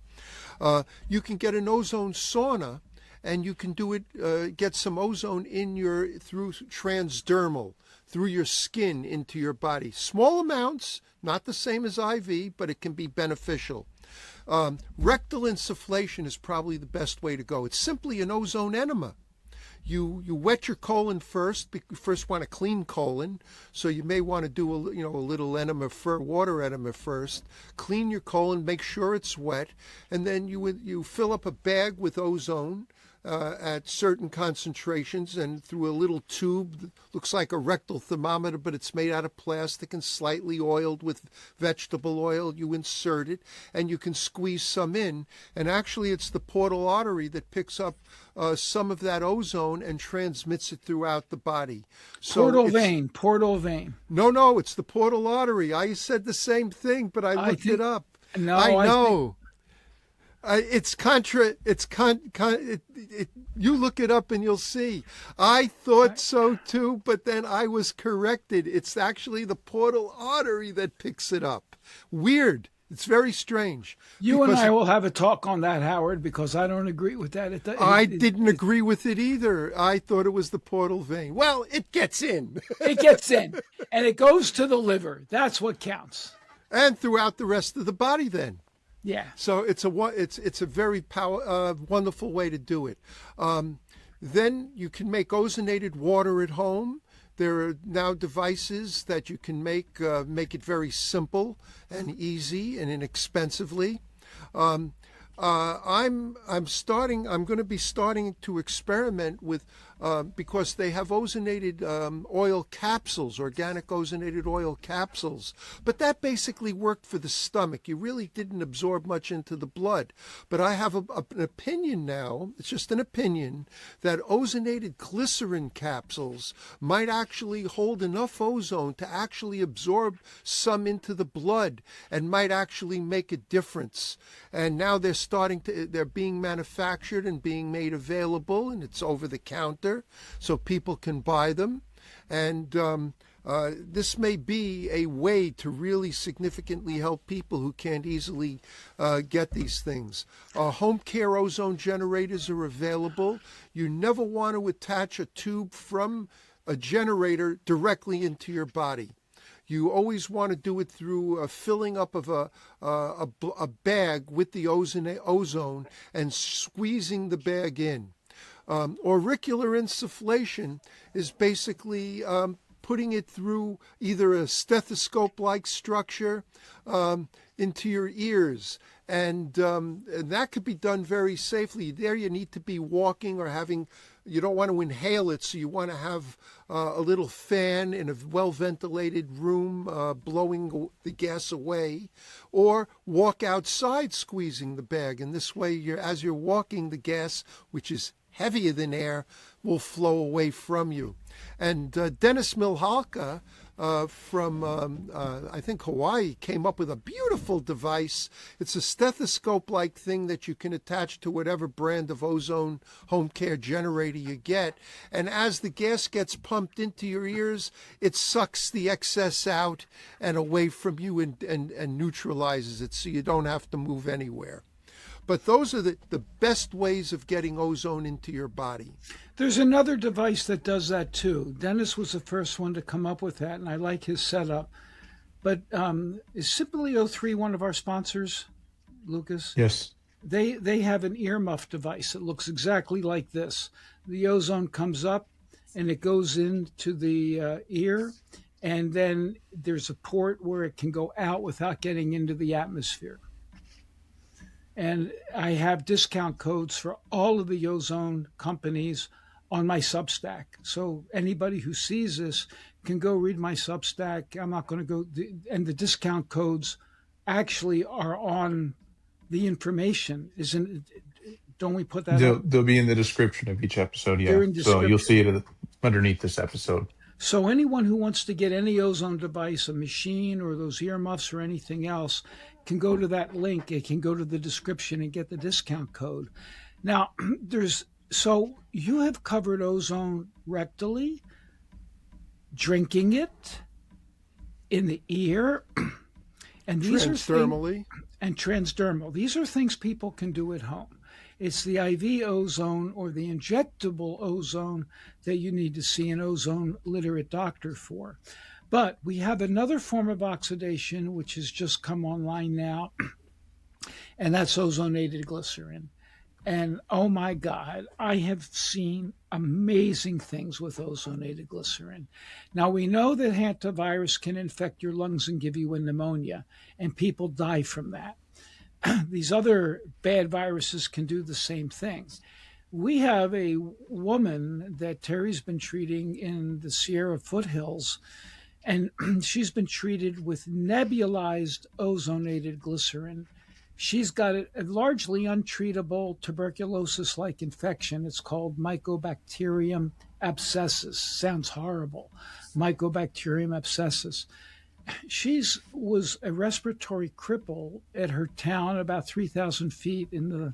You can get an ozone sauna, and you can do it, get some ozone through transdermal, through your skin into your body. Small amounts, not the same as IV, but it can be beneficial. Rectal insufflation is probably the best way to go. It's simply an ozone enema. You wet your colon first. You first want a clean colon, so you may want to do a little enema, water enema first. Clean your colon, make sure it's wet, and then you fill up a bag with ozone at certain concentrations, and through a little tube that looks like a rectal thermometer, but it's made out of plastic and slightly oiled with vegetable oil. You insert it, and you can squeeze some in, and actually it's the portal artery that picks up some of that ozone and transmits it throughout the body. So portal vein. No, it's the portal artery. I said the same thing, but I looked it up. No, I know. You look it up and you'll see. I thought so too, but then I was corrected. It's actually the portal artery that picks it up. Weird. It's very strange. You and I will have a talk on that, Howard, because I don't agree with that. I didn't agree with it either. I thought it was the portal vein. Well, it gets in. It gets in, and it goes to the liver. That's what counts. And throughout the rest of the body then. Yeah. So it's a very wonderful way to do it. Then you can make ozonated water at home. There are now devices that you can make it very simple and easy and inexpensively. I'm going to be starting to experiment with because they have ozonated oil capsules, organic ozonated oil capsules. But that basically worked for the stomach. You really didn't absorb much into the blood. But I have an opinion now, it's just an opinion, that ozonated glycerin capsules might actually hold enough ozone to actually absorb some into the blood and might actually make a difference. And now they're being manufactured and being made available, and it's over the counter so people can buy them. And this may be a way to really significantly help people who can't easily get these things. Home care ozone generators are available. You never want to attach a tube from a generator directly into your body. You always want to do it through a filling up of a bag with the ozone and squeezing the bag in. Auricular insufflation is basically putting it through either a stethoscope-like structure into your ears. And that could be done very safely. There you need to be walking or you don't want to inhale it, so you want to have a little fan in a well-ventilated room blowing the gas away, or walk outside squeezing the bag. And this way, as you're walking, the gas, which is heavier than air, will flow away from you. And Dennis Milhalka from, I think, Hawaii, came up with a beautiful device. It's a stethoscope-like thing that you can attach to whatever brand of ozone home care generator you get. And as the gas gets pumped into your ears, it sucks the excess out and away from you and neutralizes it, so you don't have to move anywhere. But those are the best ways of getting ozone into your body. There's another device that does that too. Dennis was the first one to come up with that, and I like his setup. But is Simply03 one of our sponsors, Lucas? Yes. They have an earmuff device that looks exactly like this. The ozone comes up, and it goes into the ear, and then there's a port where it can go out without getting into the atmosphere. And I have discount codes for all of the ozone companies on my Substack. So anybody who sees this can go read my Substack. I'm not going to go, and the discount codes actually are on the information. Don't we put that They'll be in the description of each episode, yeah. So you'll see it underneath this episode. So anyone who wants to get any ozone device, a machine or those earmuffs or anything else, can go to that link. It can go to the description and get the discount code. Now, so you have covered ozone rectally, drinking it, in the ear, and these transdermally. And transdermal. These are things people can do at home. It's the IV ozone or the injectable ozone that you need to see an ozone literate doctor for. But we have another form of oxidation which has just come online now, and that's ozonated glycerin. And oh my God, I have seen amazing things with ozonated glycerin. Now we know that hantavirus can infect your lungs and give you a pneumonia, and people die from that. These other bad viruses can do the same thing. We have a woman that Terry's been treating in the Sierra foothills, and she's been treated with nebulized ozonated glycerin. She's got a largely untreatable tuberculosis-like infection. It's called Mycobacterium abscessus. Sounds horrible. Mycobacterium abscessus. She was a respiratory cripple at her town about 3,000 feet in the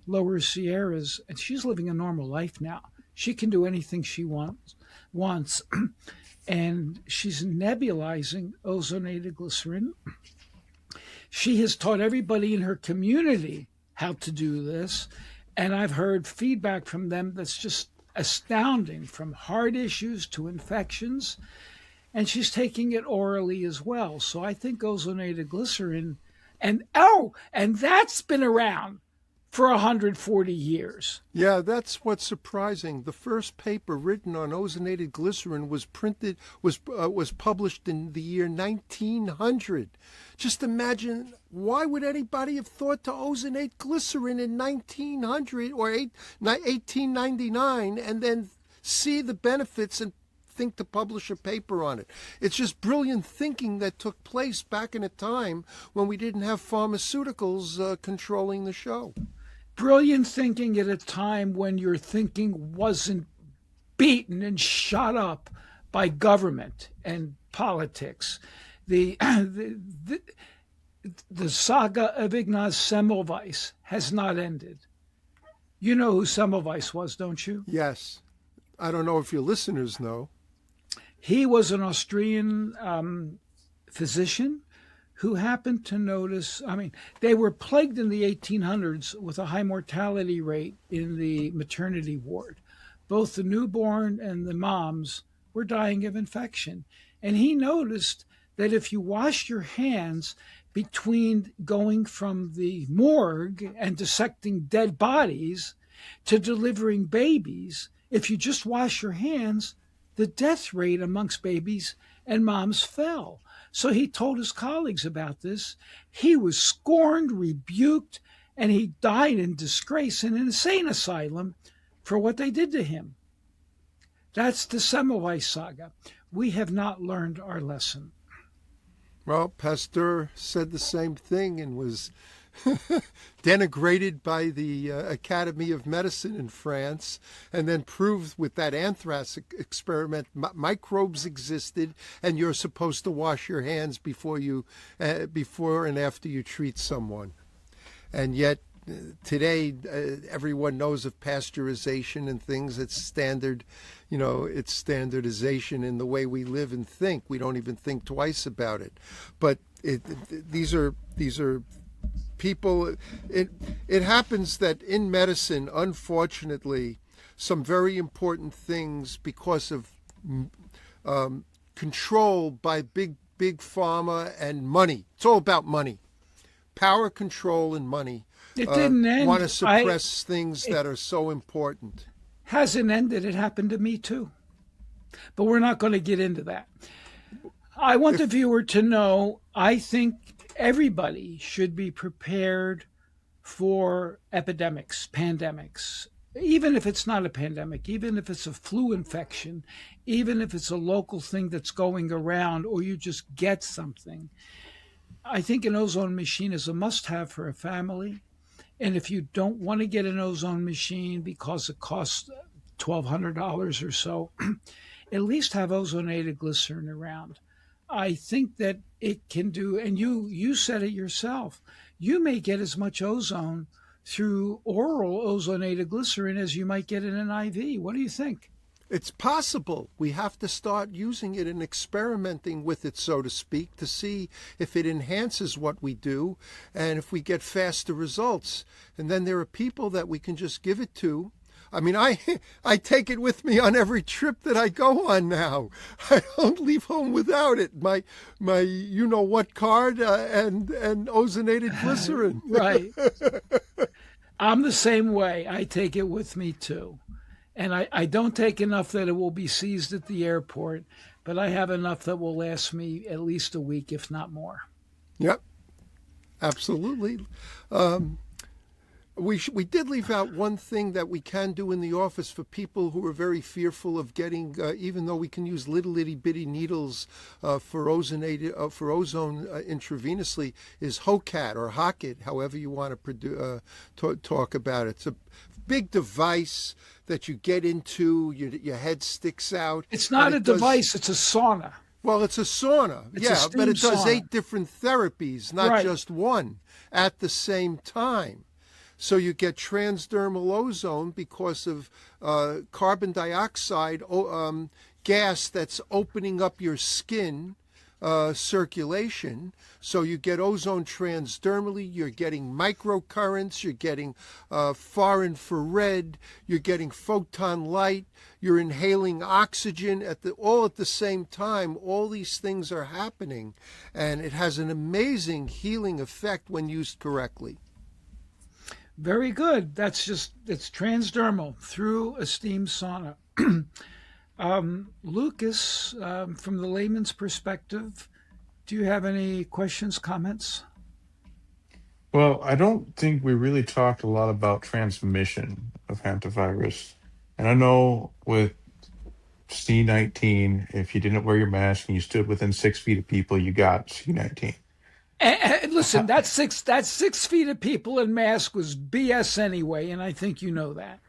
lower Sierras, and she's living a normal life now. She can do anything she wants. And she's nebulizing ozonated glycerin. She has taught everybody in her community how to do this, and I've heard feedback from them that's just astounding, from heart issues to infections. And she's taking it orally as well. So I think ozonated glycerin, and that's been around for 140 years. Yeah, that's what's surprising. The first paper written on ozonated glycerin was published in the year 1900. Just imagine, why would anybody have thought to ozonate glycerin in 1900 or 1899 and then see the benefits and think to publish a paper on it. It's just brilliant thinking that took place back in a time when we didn't have pharmaceuticals controlling the show. Brilliant thinking at a time when your thinking wasn't beaten and shot up by government and politics. The saga of Ignaz Semmelweis has not ended. You know who Semmelweis was, don't you? Yes. I don't know if your listeners know. He was an Austrian physician who happened to notice, they were plagued in the 1800s with a high mortality rate in the maternity ward. Both the newborn and the moms were dying of infection. And he noticed that if you washed your hands between going from the morgue and dissecting dead bodies to delivering babies, if you just wash your hands, the death rate amongst babies and moms fell. So he told his colleagues about this. He was scorned, rebuked, and he died in disgrace in an insane asylum for what they did to him. That's the Semmelweis saga. We have not learned our lesson. Well, Pasteur said the same thing and was denigrated by the Academy of Medicine in France, and then proved with that anthrax experiment microbes existed, and you're supposed to wash your hands before and after you treat someone. And yet today everyone knows of pasteurization and things. It's standard, it's standardization in the way we live and think. We don't even think twice about it. But these are people. It happens that in medicine, unfortunately, some very important things, because of control by big pharma and money. It's all about money, power, control, and money. It didn't end. Want to suppress things that are so important. Hasn't ended. It happened to me too. But we're not going to get into that. I want the viewer to know, I think everybody should be prepared for epidemics, pandemics, even if it's not a pandemic, even if it's a flu infection, even if it's a local thing that's going around, or you just get something. I think an ozone machine is a must-have for a family. And if you don't want to get an ozone machine because it costs $1,200 or so, at least have ozonated glycerin around. I think that it can do, and you said it yourself, you may get as much ozone through oral ozonated glycerin as you might get in an IV. What do you think? It's possible. We have to start using it and experimenting with it, so to speak, to see if it enhances what we do and if we get faster results. And then there are people that we can just give it to. I mean, I take it with me on every trip that I go on now. I don't leave home without it. My you-know-what card and ozonated glycerin. Right. I'm the same way. I take it with me, too. And I don't take enough that it will be seized at the airport, but I have enough that will last me at least a week, if not more. Yep, absolutely. We did leave out one thing that we can do in the office for people who are very fearful of getting, even though we can use little itty bitty needles for ozone intravenously, is HOCAT or HOCAT, however you want to talk about it. It's a big device that you get into, your head sticks out. It's not a device, it's a sauna. Well, it's a sauna, but it does 8 different therapies, not just one, at the same time. So you get transdermal ozone because of carbon dioxide gas that's opening up your skin circulation. So you get ozone transdermally, you're getting microcurrents, you're getting far infrared, you're getting photon light, you're inhaling oxygen all at the same time. All these things are happening, and it has an amazing healing effect when used correctly. Very good. It's transdermal through a steam sauna. Lucas, from the layman's perspective, do you have any questions, comments? Well, I don't think we really talked a lot about transmission of hantavirus. And I know with C19. If you didn't wear your mask and you stood within 6 feet of people, you got C19. And listen, that 6 feet of people in mask was BS anyway, and I think you know that.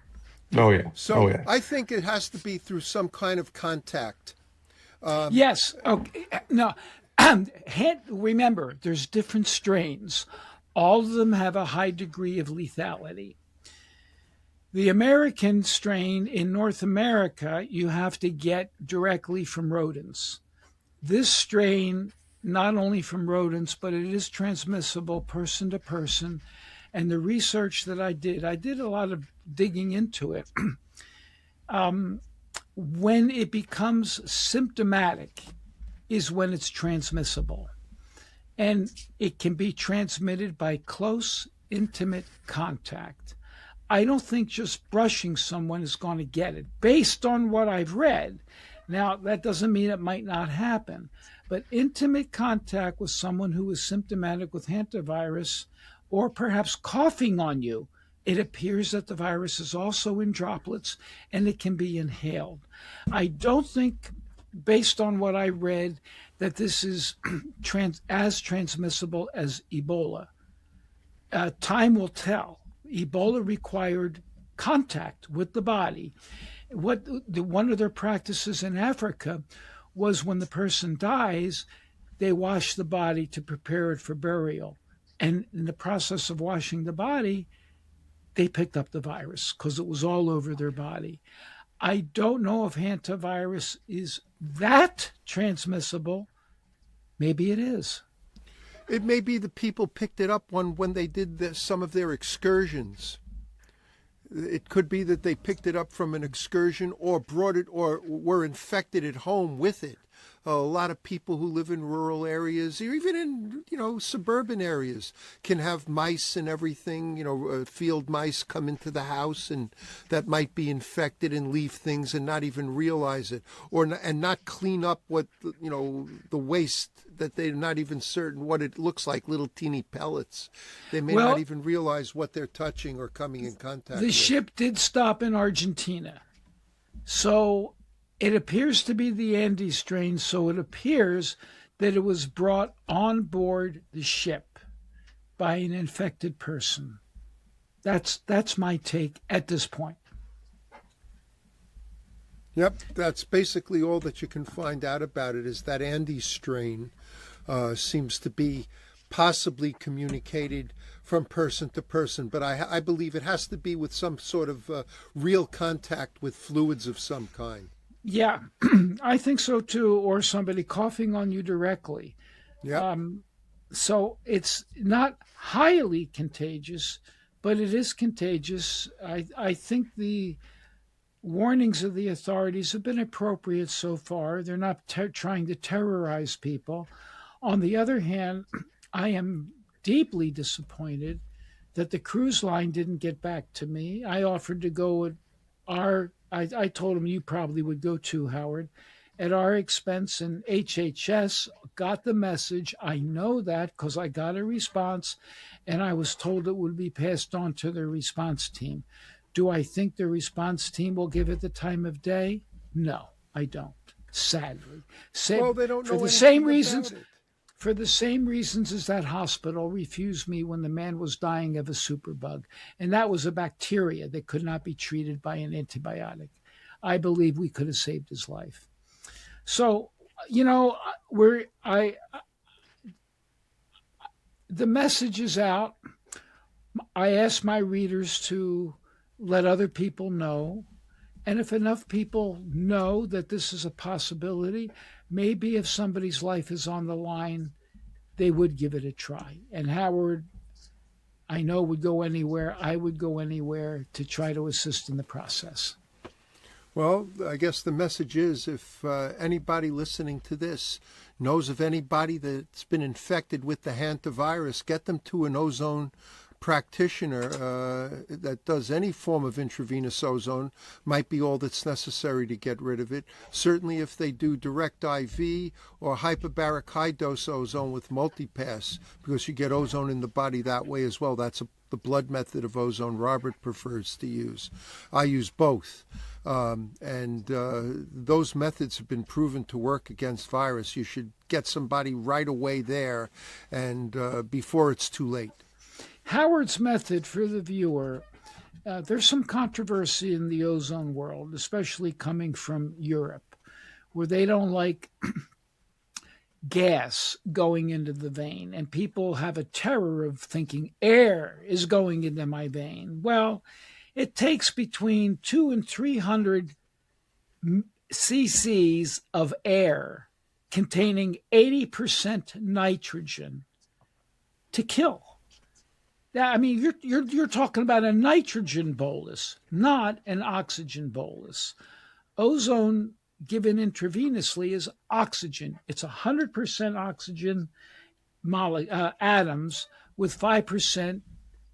Oh yeah. So Oh yeah. I think it has to be through some kind of contact. Yes. Okay. No. Remember, there's different strains. All of them have a high degree of lethality. The American strain in North America, you have to get directly from rodents. This strain, not only from rodents, but it is transmissible person to person. And the research that I did a lot of digging into it. When it becomes symptomatic is when it's transmissible. And it can be transmitted by close, intimate contact. I don't think just brushing someone is going to get it, based on what I've read. Now, that doesn't mean it might not happen, but intimate contact with someone who is symptomatic with hantavirus, or perhaps coughing on you, it appears that the virus is also in droplets and it can be inhaled. I don't think, based on what I read, that this is as transmissible as Ebola. Time will tell. Ebola required contact with the body. One of their practices in Africa was when the person dies, they wash the body to prepare it for burial. And in the process of washing the body, they picked up the virus because it was all over their body. I don't know if hantavirus is that transmissible. Maybe it is. It may be the people picked it up when they did some of their excursions. It could be that they picked it up from an excursion or brought it or were infected at home with it. A lot of people who live in rural areas, or even in, suburban areas, can have mice and everything, field mice come into the house and that might be infected and leave things and not even realize it, and not clean up what, the waste that they're not even certain what it looks like, little teeny pellets. They may not even realize what they're touching or coming in contact with. The ship did stop in Argentina. So it appears to be the Andes strain, so it appears that it was brought on board the ship by an infected person. That's my take at this point. Yep, that's basically all that you can find out about it, is that Andes strain seems to be possibly communicated from person to person. But I believe it has to be with some sort of real contact with fluids of some kind. Yeah, I think so too, or somebody coughing on you directly. Yeah. So it's not highly contagious, but it is contagious. I think the warnings of the authorities have been appropriate so far. They're not trying to terrorize people. On the other hand, I am deeply disappointed that the cruise line didn't get back to me. I offered to go at I told him you probably would go too, Howard, at our expense, and HHS got the message. I know that because I got a response, and I was told it would be passed on to the response team. Do I think the response team will give it the time of day? No, I don't, sadly. Well, they don't know for the same reasons. For the same reasons as that hospital refused me when the man was dying of a superbug. And that was a bacteria that could not be treated by an antibiotic. I believe we could have saved his life. So, the message is out. I ask my readers to let other people know. And if enough people know that this is a possibility, maybe if somebody's life is on the line, they would give it a try. And Howard, I know, would go anywhere. I would go anywhere to try to assist in the process. Well, I guess the message is, if anybody listening to this knows of anybody that's been infected with the hantavirus, get them to an Ozone practitioner that does any form of intravenous ozone might be all that's necessary to get rid of it. Certainly if they do direct IV or hyperbaric high-dose ozone with multipass, because you get ozone in the body that way as well. That's the blood method of ozone Robert prefers to use. I use both. Those methods have been proven to work against virus. You should get somebody right away there and before it's too late. Howard's method, for the viewer, there's some controversy in the ozone world, especially coming from Europe, where they don't like gas going into the vein, and people have a terror of thinking air is going into my vein. Well, it takes between 200 and 300 cc's of air containing 80% nitrogen to kill. I mean, you're talking about a nitrogen bolus, not an oxygen bolus. Ozone given intravenously is oxygen. It's 100% oxygen atoms, with 5%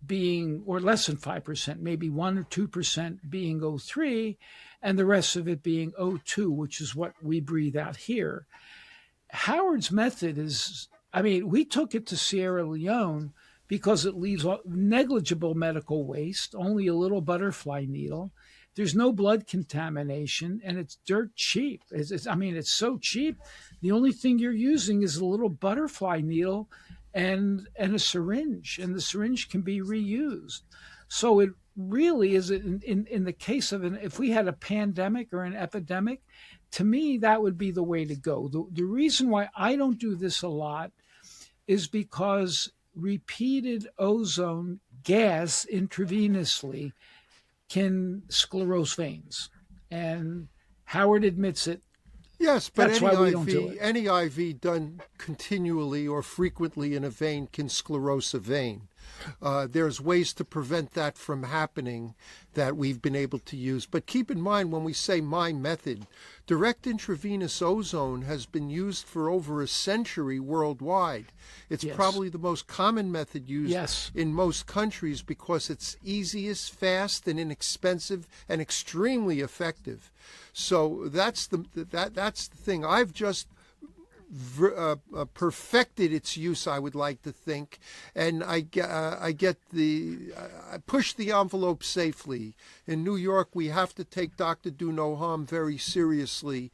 being, or less than 5%, maybe 1 or 2% being O3, and the rest of it being O2, which is what we breathe out here. Howard's method is, I mean, we took it to Sierra Leone because it leaves negligible medical waste, only a little butterfly needle. There's no blood contamination, and it's dirt cheap. It's so cheap. The only thing you're using is a little butterfly needle and a syringe, and the syringe can be reused. So it really is, in the case of if we had a pandemic or an epidemic, to me, that would be the way to go. The reason why I don't do this a lot is because repeated ozone gas intravenously can sclerose veins. And Howard admits it. Yes, but That's why we don't do it. any IV done continually or frequently in a vein can sclerose a vein. There's ways to prevent that from happening that we've been able to use. But keep in mind, when we say my method, direct intravenous ozone has been used for over a century worldwide. It's probably the most common method used in most countries because it's easiest, fast, and inexpensive, and extremely effective. So that's the thing. I've just perfected its use, I would like to think, and I push the envelope safely. In New York, we have to take Dr. Do No Harm very seriously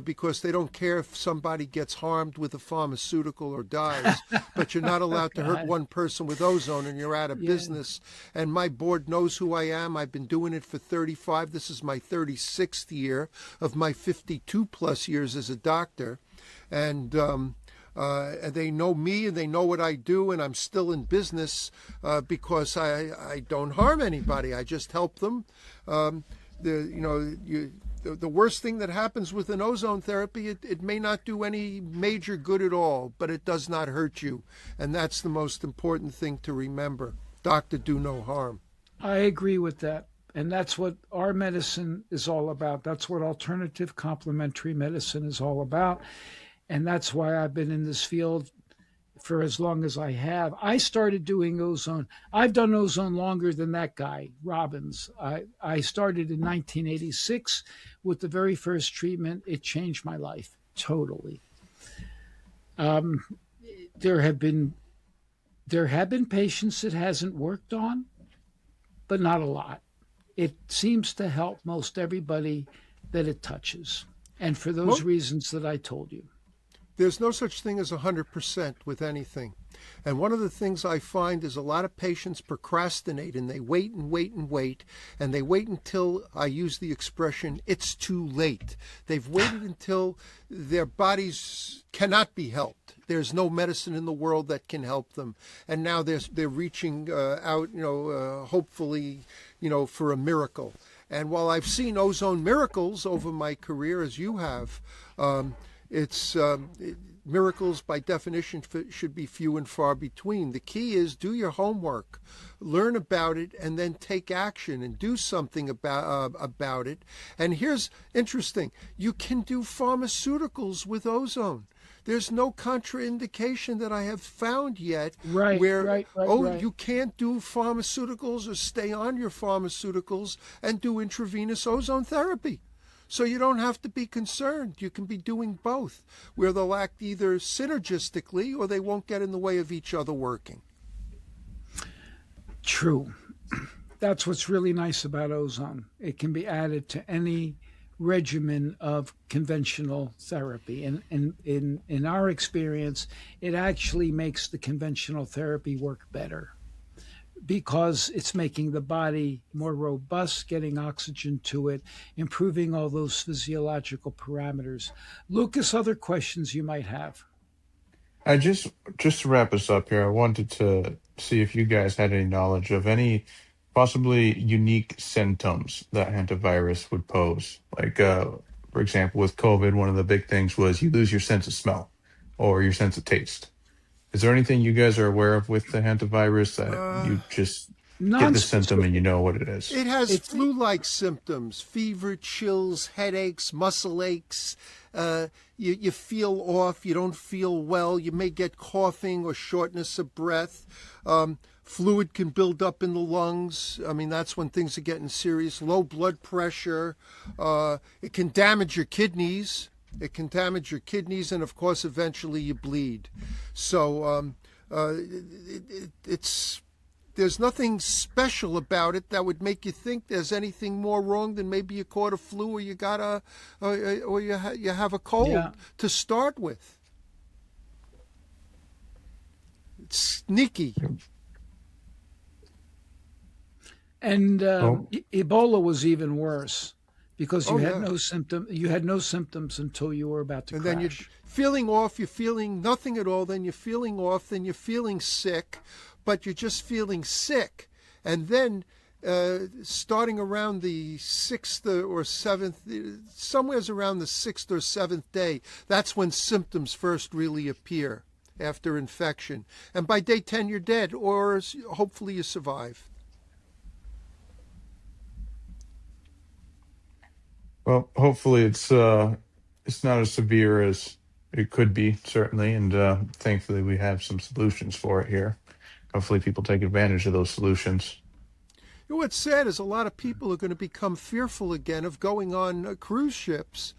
because they don't care if somebody gets harmed with a pharmaceutical or dies, but you're not allowed to hurt one person with ozone and you're out of business. And my board knows who I am. I've been doing it for 35. This is my 36th year of my 52 plus years as a doctor. And they know me and they know what I do, and I'm still in business because I don't harm anybody. I just help them. The worst thing that happens with an ozone therapy, it may not do any major good at all, but it does not hurt you. And that's the most important thing to remember. Doctor, do no harm. I agree with that. And that's what our medicine is all about. That's what alternative complementary medicine is all about. And that's why I've been in this field for as long as I have. I started doing ozone. I've done ozone longer than that guy, Robbins. I started in 1986 with the very first treatment. It changed my life totally. There have been patients it hasn't worked on, but not a lot. It seems to help most everybody that it touches. And for those reasons that I told you. There's no such thing as 100% with anything. And one of the things I find is a lot of patients procrastinate and they wait and wait and wait. And they wait until, I use the expression, it's too late. They've waited until their bodies cannot be helped. There's no medicine in the world that can help them. And now they're reaching out, hopefully, for a miracle. And while I've seen ozone miracles over my career, as you have, miracles by definition should be few and far between. The key is do your homework, learn about it, and then take action and do something about it. And here's interesting: you can do pharmaceuticals with ozone. there's no contraindication that I have found yet Right, where, right, right, oh, right. you can't do pharmaceuticals or stay on your pharmaceuticals and do intravenous ozone therapy. So you don't have to be concerned. You can be doing both, where they'll act either synergistically or they won't get in the way of each other working. True. That's what's really nice about ozone. It can be added to any regimen of conventional therapy. And in our experience, it actually makes the conventional therapy work better because it's making the body more robust, getting oxygen to it, improving all those physiological parameters. Lucas, other questions you might have? I just to wrap us up here, I wanted to see if you guys had any knowledge of any possibly unique symptoms that hantavirus would pose. Like, for example, with COVID, one of the big things was you lose your sense of smell or your sense of taste. Is there anything you guys are aware of with the hantavirus that you just get the symptom and you Non-specific. know what it is? It has It's flu-like symptoms: fever, chills, headaches, muscle aches. You feel off. You don't feel well. You may get coughing or shortness of breath. Fluid can build up in the lungs. I mean, that's when things are getting serious. Low blood pressure. It can damage your kidneys. It can damage your kidneys, and of course, eventually you bleed. So it's there's nothing special about it that would make you think there's anything more wrong than maybe you caught a flu or you got you have a cold Yeah. to start with. It's sneaky. And Oh, Ebola was even worse because you Oh had yeah. no symptom. You had no symptoms until you were about to And then you're crash. feeling off, you're feeling nothing at all, then you're feeling off, then you're feeling sick, but you're just feeling sick. And then starting around the 6th or 7th, somewhere's around the 6th or 7th day, that's when symptoms first really appear after infection. And by day 10, you're dead, or hopefully you survive. well, hopefully it's not as severe as it could be, certainly, and thankfully we have some solutions for it here. Hopefully, people take advantage of those solutions. You know, what's sad is a lot of people are going to become fearful again of going on cruise ships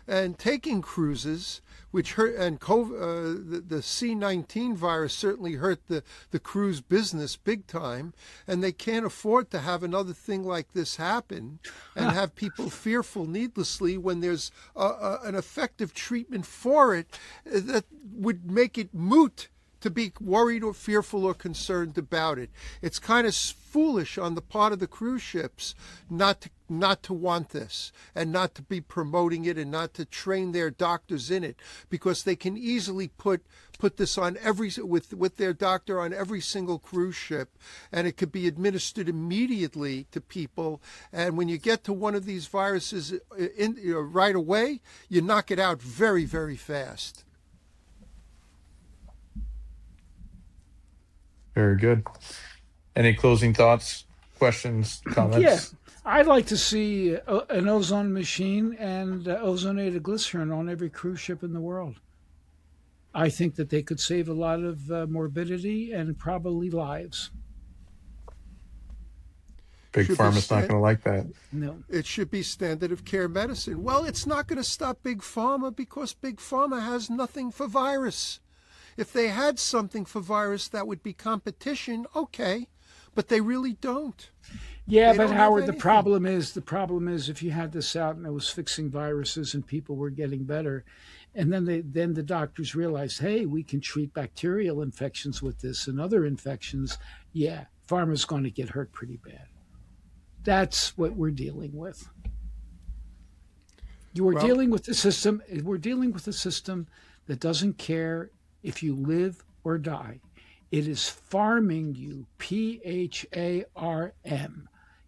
and taking cruises, which hurt. And the C-19 virus certainly hurt the cruise business big time, and they can't afford to have another thing like this happen and have people fearful needlessly when there's an effective treatment for it that would make it moot to be worried or fearful or concerned about it. It's kind of foolish on the part of the cruise ships not to want this and not to be promoting it and not to train their doctors in it, because they can easily put this on with their doctor on every single cruise ship, and it could be administered immediately to people. And when you get to one of these viruses right away, you knock it out very, very fast. Very good. Any closing thoughts, questions, Yeah, comments? I'd like to see an ozone machine and ozonated glycerin on every cruise ship in the world. I think that they could save a lot of morbidity and probably lives. Big Should be Pharma's not going to like that. No. It should be standard of care medicine. Well, it's not going to stop Big Pharma because Big Pharma has nothing for virus. If they had something for virus, that would be competition, okay, but they really don't. Yeah, They but don't have Howard, the anything. problem is if you had this out and it was fixing viruses and people were getting better, and then the doctors realized, hey, we can treat bacterial infections with this and other infections. Yeah, pharma's going to get hurt pretty bad. That's what we're dealing with. We're Well, dealing with a system. We're dealing with a system that doesn't care if you live or die. It is farming you, PHARM.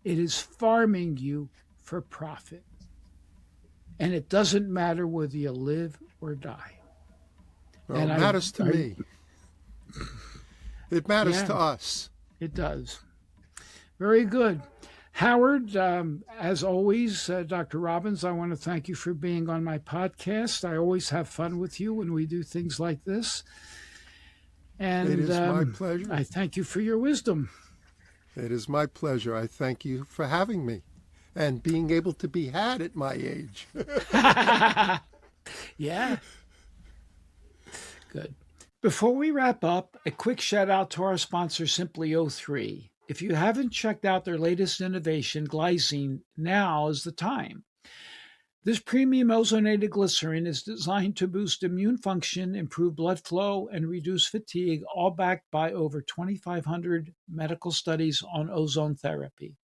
It is farming you for profit. And it doesn't matter whether you live or die. well, And it matters to I- me. It matters Yeah. to us. It does. Very good. Howard, as always, Dr. Robbins, I want to thank you for being on my podcast. I always have fun with you when we do things like this. And It is my pleasure. I thank you for your wisdom. It is my pleasure. I thank you for having me and being able to be had at my age. Yeah. Good. Before we wrap up, a quick shout out to our sponsor, Simply O3. If you haven't checked out their latest innovation, glycine, now is the time. This premium ozonated glycerin is designed to boost immune function, improve blood flow, and reduce fatigue, all backed by over 2,500 medical studies on ozone therapy.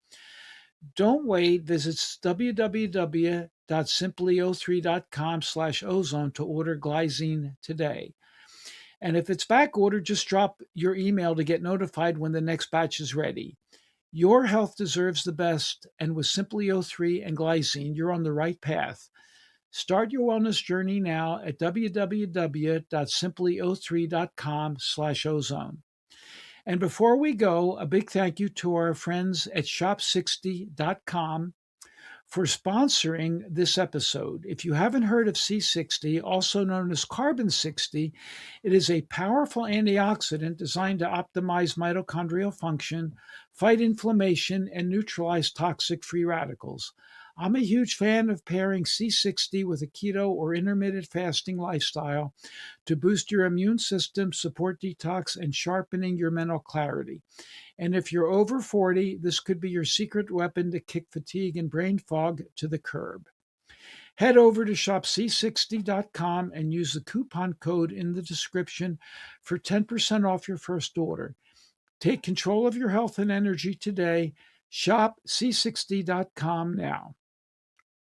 Don't wait. Visit www.simplyo3.com/ozone to order glycine today. And if it's back ordered, just drop your email to get notified when the next batch is ready. Your health deserves the best, and with Simply O3 and glycine, you're on the right path. Start your wellness journey now at www.simplyo3.com/ozone. And before we go, a big thank you to our friends at shop60.com for sponsoring this episode. If you haven't heard of C60, also known as Carbon 60, it is a powerful antioxidant designed to optimize mitochondrial function, fight inflammation, and neutralize toxic free radicals. I'm a huge fan of pairing C60 with a keto or intermittent fasting lifestyle to boost your immune system, support detox, and sharpening your mental clarity. And if you're over 40, this could be your secret weapon to kick fatigue and brain fog to the curb. Head over to shopc60.com and use the coupon code in the description for 10% off your first order. Take control of your health and energy today. Shop c60.com now.